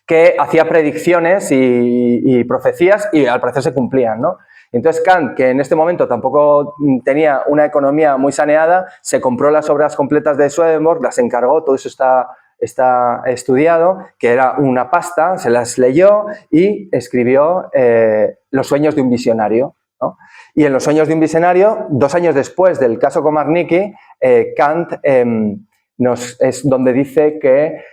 Que hacía predicciones y profecías y al parecer se cumplían, ¿no? Entonces Kant, que en este momento tampoco tenía una economía muy saneada, se compró las obras completas de Swedenborg, las encargó, todo eso está estudiado, que era una pasta, se las leyó y escribió Los sueños de un visionario, ¿no? Y en Los sueños de un visionario, 2 años después del caso Komarnicki, Kant es donde dice que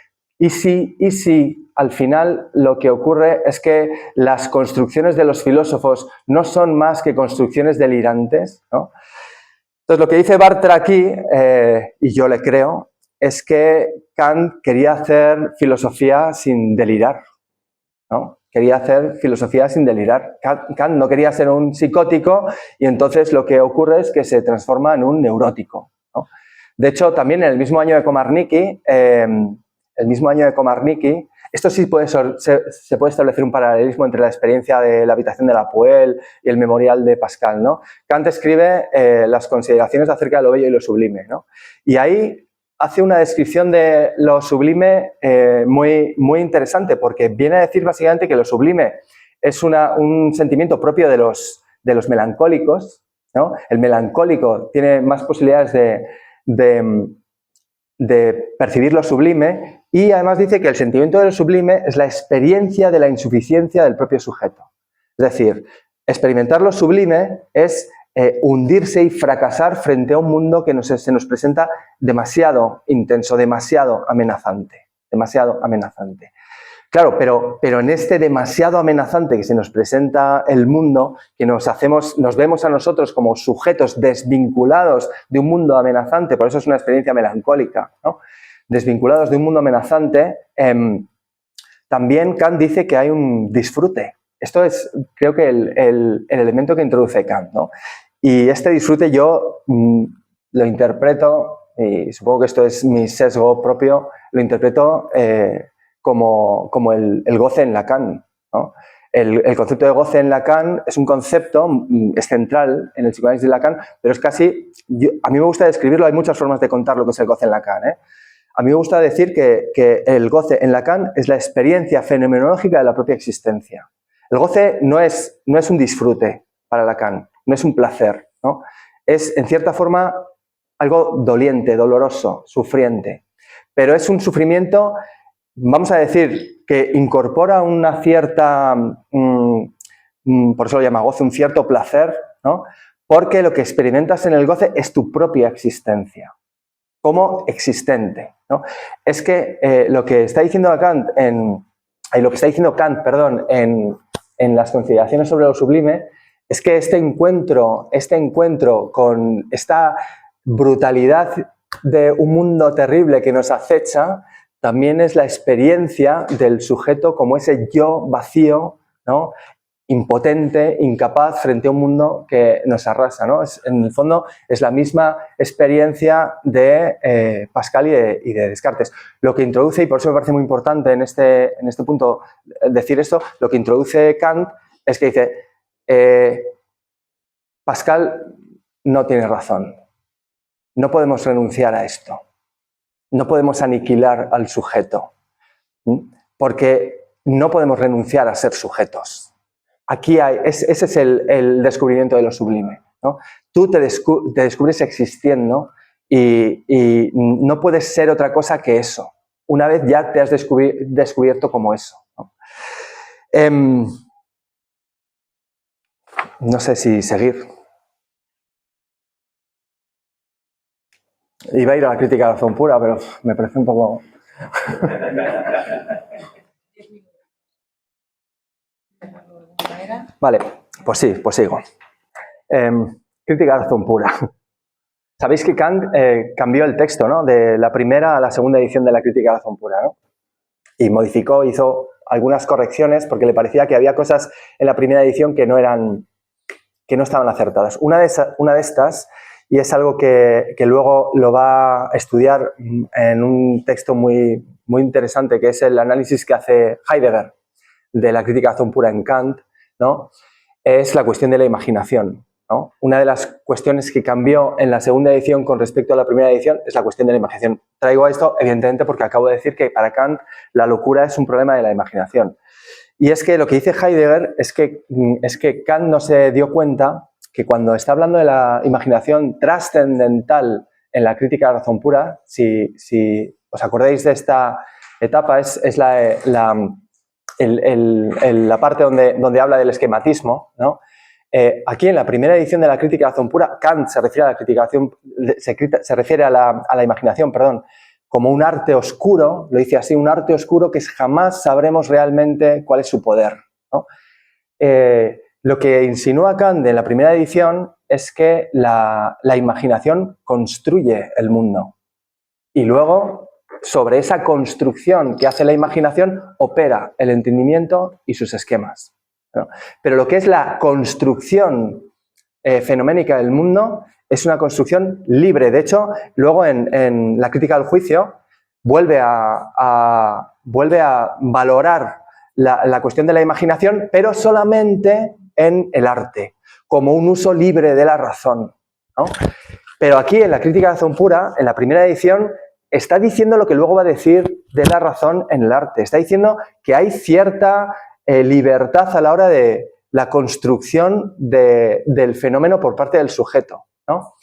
y si al final lo que ocurre es que las construcciones de los filósofos no son más que construcciones delirantes, ¿no? Entonces, lo que dice Bartra aquí, y yo le creo, es que Kant quería hacer filosofía sin delirar, ¿no? Quería hacer filosofía sin delirar. Kant no quería ser un psicótico y entonces lo que ocurre es que se transforma en un neurótico, ¿no? De hecho, también en el mismo año de Komarniki, esto sí se puede establecer un paralelismo entre la experiencia de la habitación de la Puel y el memorial de Pascal, ¿no? Kant escribe las consideraciones acerca de lo bello y lo sublime, ¿no? Y ahí hace una descripción de lo sublime muy, muy interesante, porque viene a decir básicamente que lo sublime es un sentimiento propio de los melancólicos, ¿no? El melancólico tiene más posibilidades de percibir lo sublime, y además dice que el sentimiento de lo sublime es la experiencia de la insuficiencia del propio sujeto. Es decir, experimentar lo sublime es hundirse y fracasar frente a un mundo que se nos presenta demasiado intenso, demasiado amenazante. Claro, pero en este demasiado amenazante que se nos presenta el mundo, que nos vemos a nosotros como sujetos desvinculados de un mundo amenazante, por eso es una experiencia melancólica, ¿no? Desvinculados de un mundo amenazante, también Kant dice que hay un disfrute. Esto es, creo que, el elemento que introduce Kant, ¿no? Y este disfrute yo lo interpreto, y supongo que esto es mi sesgo propio, lo interpreto como el goce en Lacan, ¿no? El concepto de goce en Lacan es un concepto, es central en el psicoanálisis de Lacan, pero es casi, a mí me gusta describirlo, hay muchas formas de contar lo que es el goce en Lacan, ¿eh? A mí me gusta decir que el goce en Lacan es la experiencia fenomenológica de la propia existencia. El goce no es un disfrute para Lacan, no es un placer, ¿no? Es, en cierta forma, algo doliente, doloroso, sufriente, pero es un sufrimiento, vamos a decir, que incorpora una cierta, por eso lo llama goce, un cierto placer, ¿no? Porque lo que experimentas en el goce es tu propia existencia, como existente, ¿no? Es que lo que está diciendo Kant en las consideraciones sobre lo sublime es que este encuentro con esta brutalidad de un mundo terrible que nos acecha también es la experiencia del sujeto como ese yo vacío, ¿no? Impotente, incapaz frente a un mundo que nos arrasa, ¿no? En el fondo es la misma experiencia de Pascal y de Descartes. Lo que introduce, y por eso me parece muy importante en este punto decir esto, lo que introduce Kant es que dice, Pascal no tiene razón, no podemos renunciar a esto, no podemos aniquilar al sujeto, porque no podemos renunciar a ser sujetos. Aquí ese es el descubrimiento de lo sublime, ¿no? Tú te descubres existiendo y no puedes ser otra cosa que eso. Una vez ya te has descubierto como eso, ¿no? No sé si seguir. Iba a ir a la crítica de la razón pura, pero me parece un poco... Vale, pues sí, pues sigo. Crítica de la razón pura. Sabéis que Kant cambió el texto, ¿no? De la primera a la segunda edición de la crítica de la razón pura, ¿no? Y modificó, hizo algunas correcciones porque le parecía que había cosas en la primera edición que no estaban acertadas. Una de estas, y es algo que luego lo va a estudiar en un texto muy, muy interesante, que es el análisis que hace Heidegger de la crítica de la razón pura en Kant, ¿no? Es la cuestión de la imaginación, ¿no? Una de las cuestiones que cambió en la segunda edición con respecto a la primera edición es la cuestión de la imaginación. Traigo esto, evidentemente, porque acabo de decir que para Kant la locura es un problema de la imaginación. Y es que lo que dice Heidegger es que Kant no se dio cuenta que cuando está hablando de la imaginación trascendental en la crítica de la razón pura, si os acordáis de esta etapa, es la parte donde habla del esquematismo, ¿no? Aquí en la primera edición de la crítica de la razón pura, Kant se refiere a la imaginación, perdón, como un arte oscuro, lo dice así, un arte oscuro que jamás sabremos realmente cuál es su poder, ¿no? Lo que insinúa Kant en la primera edición es que la imaginación construye el mundo. Y luego, sobre esa construcción que hace la imaginación, opera el entendimiento y sus esquemas, ¿no? Pero lo que es la construcción fenoménica del mundo es una construcción libre. De hecho, luego en la crítica del juicio vuelve a valorar la cuestión de la imaginación, pero solamente en el arte, como un uso libre de la razón, ¿no? Pero aquí, en la crítica de razón pura, en la primera edición, está diciendo lo que luego va a decir de la razón en el arte. Está diciendo que hay cierta libertad a la hora de la construcción del fenómeno por parte del sujeto, ¿no?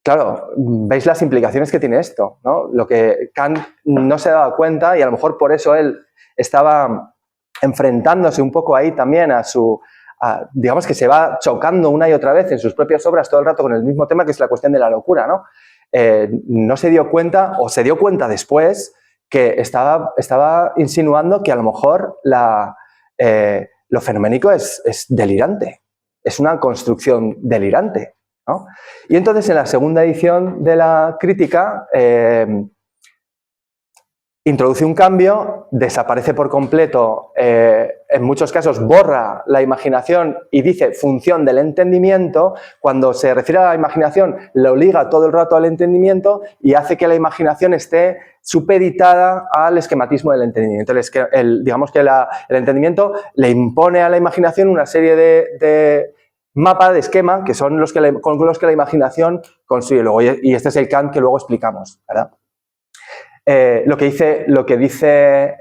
Claro, veis las implicaciones que tiene esto, ¿no? Lo que Kant no se daba cuenta, y a lo mejor por eso él estaba enfrentándose un poco ahí también digamos que se va chocando una y otra vez en sus propias obras todo el rato con el mismo tema, que es la cuestión de la locura, ¿no? No se dio cuenta, o se dio cuenta después, que estaba insinuando que a lo mejor lo fenoménico es delirante, es una construcción delirante, ¿no? Y entonces en la segunda edición de la crítica introduce un cambio, desaparece por completo, en muchos casos borra la imaginación y dice función del entendimiento. Cuando se refiere a la imaginación, lo liga todo el rato al entendimiento y hace que la imaginación esté supeditada al esquematismo del entendimiento. Digamos que el entendimiento le impone a la imaginación una serie de mapa, de esquema, que son con los que la imaginación construye luego. Y este es el Kant que luego explicamos, ¿verdad? Lo que dice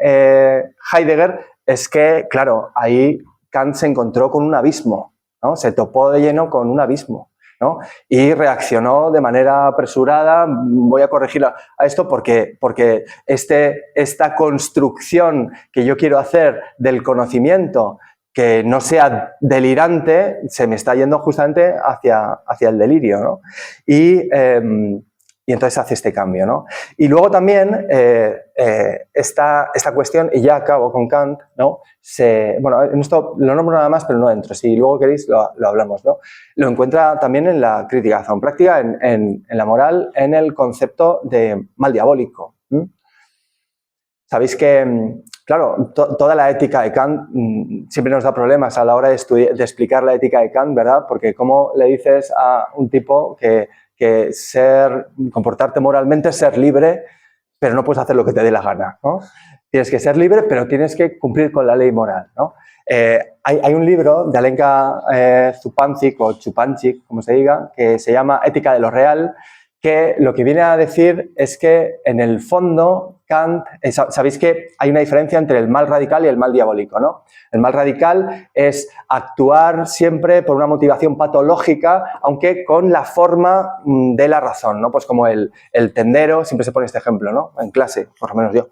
Heidegger es que, claro, ahí Kant se encontró con un abismo, ¿no? Se topó de lleno con un abismo, ¿no? Y reaccionó de manera apresurada. Voy a corregir a esto porque esta construcción que yo quiero hacer del conocimiento, que no sea delirante, se me está yendo justamente hacia el delirio, ¿no? Y entonces hace este cambio, ¿no? Y luego también esta cuestión, y ya acabo con Kant, ¿no? Bueno, en esto lo nombro nada más, pero no entro. Si luego queréis lo hablamos, ¿no? Lo encuentra también en la crítica de razón práctica, en la moral, en el concepto de mal diabólico. Sabéis que, claro, toda la ética de Kant siempre nos da problemas a la hora de explicar la ética de Kant, ¿verdad? Porque ¿cómo le dices a un tipo que comportarte moralmente es ser libre, pero no puedes hacer lo que te dé la gana, ¿no? Tienes que ser libre, pero tienes que cumplir con la ley moral, ¿no? Hay un libro de Alenka Zupančič, o Chupančič, como se diga, que se llama Ética de lo real, que lo que viene a decir es que, en el fondo, Kant, sabéis que hay una diferencia entre el mal radical y el mal diabólico, ¿no? El mal radical es actuar siempre por una motivación patológica, aunque con la forma de la razón, ¿no? Pues como el tendero, siempre se pone este ejemplo, ¿no? En clase, por lo menos yo.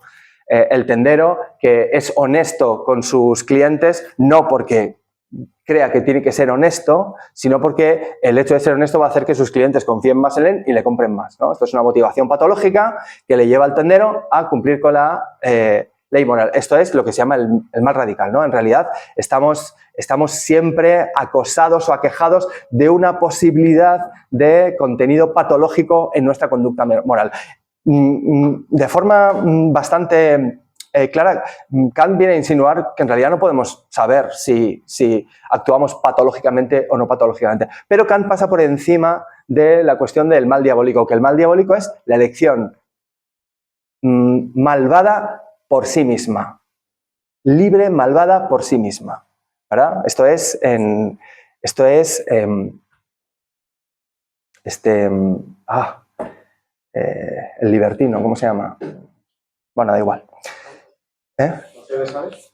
El tendero que es honesto con sus clientes, no porque crea que tiene que ser honesto, sino porque el hecho de ser honesto va a hacer que sus clientes confíen más en él y le compren más, ¿no? Esto es una motivación patológica que le lleva al tendero a cumplir con la ley moral. Esto es lo que se llama el mal radical, ¿no? En realidad estamos siempre acosados o aquejados de una posibilidad de contenido patológico en nuestra conducta moral. De forma bastante clara, Kant viene a insinuar que en realidad no podemos saber si actuamos patológicamente o no patológicamente. Pero Kant pasa por encima de la cuestión del mal diabólico, que el mal diabólico es la elección malvada por sí misma. Libre, malvada por sí misma, ¿verdad? Esto es el libertino, ¿cómo se llama? Bueno, da igual.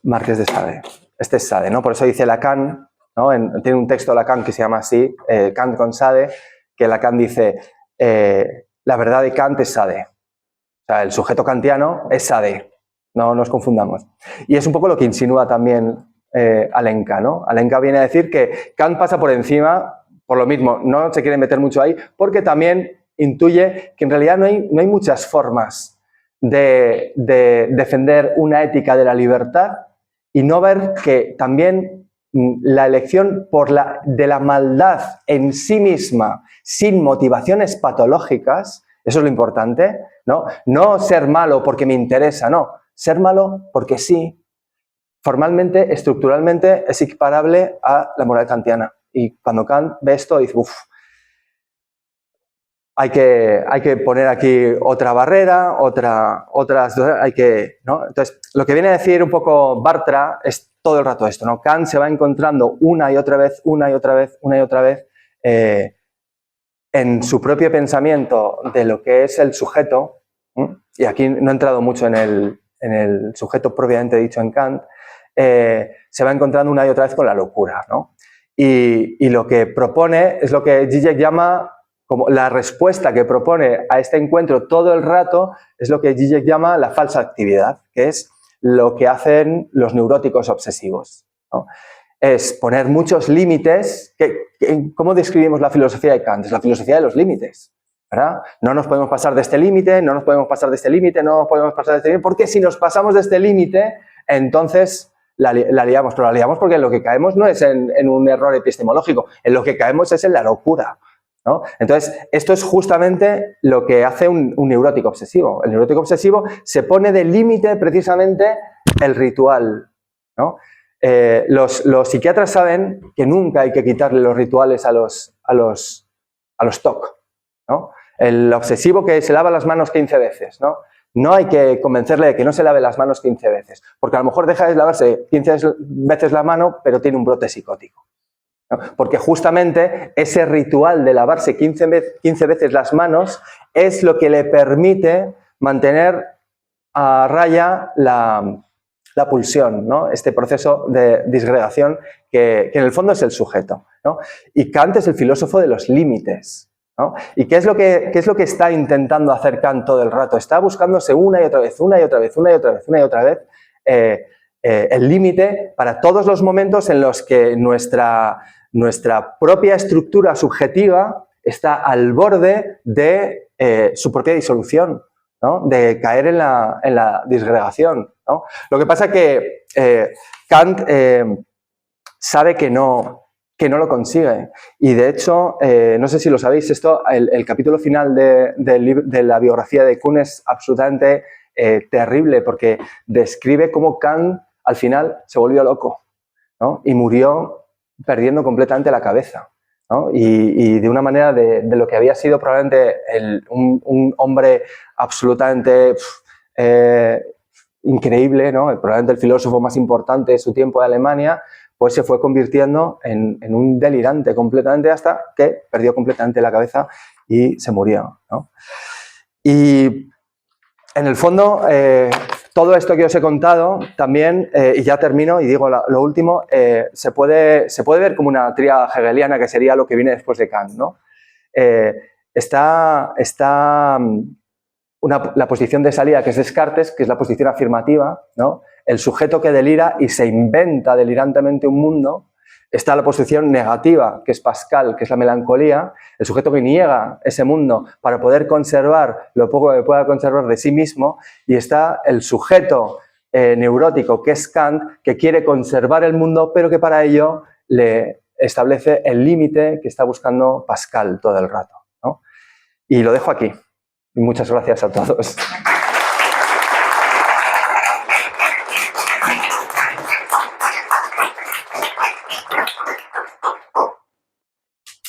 Marqués de Sade. Este es Sade, ¿no? Por eso dice Lacan, ¿no? Tiene un texto Lacan que se llama así, Kant con Sade, que Lacan dice, la verdad de Kant es Sade. O sea, el sujeto kantiano es Sade, no nos confundamos. Y es un poco lo que insinúa también Alenka, ¿no? Alenka viene a decir que Kant pasa por encima, por lo mismo, no se quiere meter mucho ahí, porque también intuye que en realidad no hay muchas formas de defender una ética de la libertad y no ver que también la elección de la maldad en sí misma, sin motivaciones patológicas, eso es lo importante, ¿no? No ser malo porque me interesa, no. Ser malo porque sí. Formalmente, estructuralmente, es equiparable a la moral kantiana. Y cuando Kant ve esto, dice, uff, hay que poner aquí otra barrera, ¿no? Entonces, lo que viene a decir un poco Bartra es todo el rato esto, ¿no? Kant se va encontrando una y otra vez, en su propio pensamiento de lo que es el sujeto, y aquí no he entrado mucho en el sujeto propiamente dicho en Kant, se va encontrando una y otra vez con la locura, ¿no? Y lo que propone es lo que Zizek llama, como la respuesta que propone a este encuentro todo el rato, es lo que Zizek llama la falsa actividad, que es lo que hacen los neuróticos obsesivos, ¿no? Es poner muchos límites. ¿Cómo describimos la filosofía de Kant? Es la filosofía de los límites, ¿verdad? No nos podemos pasar de este límite, no nos podemos pasar de este límite, no nos podemos pasar de este límite, porque si nos pasamos de este límite, entonces la liamos. Pero la liamos porque en lo que caemos no es en un error epistemológico, en lo que caemos es en la locura, ¿no? Entonces, esto es justamente lo que hace un neurótico obsesivo. El neurótico obsesivo se pone de límite precisamente el ritual, ¿no? Los psiquiatras saben que nunca hay que quitarle los rituales a los TOC, ¿no? El obsesivo que se lava las manos 15 veces, ¿no? No hay que convencerle de que no se lave las manos 15 veces, porque a lo mejor deja de lavarse 15 veces la mano, pero tiene un brote psicótico, ¿no? Porque justamente ese ritual de lavarse 15 veces las manos es lo que le permite mantener a raya la pulsión, ¿no? Este proceso de disgregación que en el fondo es el sujeto, ¿no? Y Kant es el filósofo de los límites, ¿no? ¿Y qué es lo que está intentando hacer Kant todo el rato? Está buscándose una y otra vez el límite para todos los momentos en los que nuestra propia estructura subjetiva está al borde de su propia disolución, ¿no? De caer en la disgregación, ¿no? Lo que pasa es que Kant sabe que no lo consigue. Y de hecho, no sé si lo sabéis, el capítulo final de la biografía de Kuhn es absolutamente terrible, porque describe cómo Kant al final se volvió loco, ¿no? Y murió perdiendo completamente la cabeza, ¿no? Y de una manera de lo que había sido probablemente un hombre absolutamente increíble, ¿no? Probablemente el filósofo más importante de su tiempo de Alemania, pues se fue convirtiendo en un delirante completamente hasta que perdió completamente la cabeza y se murió, ¿no? Y en el fondo, todo esto que os he contado también, y ya termino y digo lo último, se puede ver como una tríada hegeliana, que sería lo que viene después de Kant, ¿no? Está la posición de salida, que es Descartes, que es la posición afirmativa, ¿no? El sujeto que delira y se inventa delirantemente un mundo. Está la posición negativa, que es Pascal, que es la melancolía, el sujeto que niega ese mundo para poder conservar lo poco que pueda conservar de sí mismo, y está el sujeto neurótico, que es Kant, que quiere conservar el mundo, pero que para ello le establece el límite que está buscando Pascal todo el rato, ¿no? Y lo dejo aquí. Y muchas gracias a todos.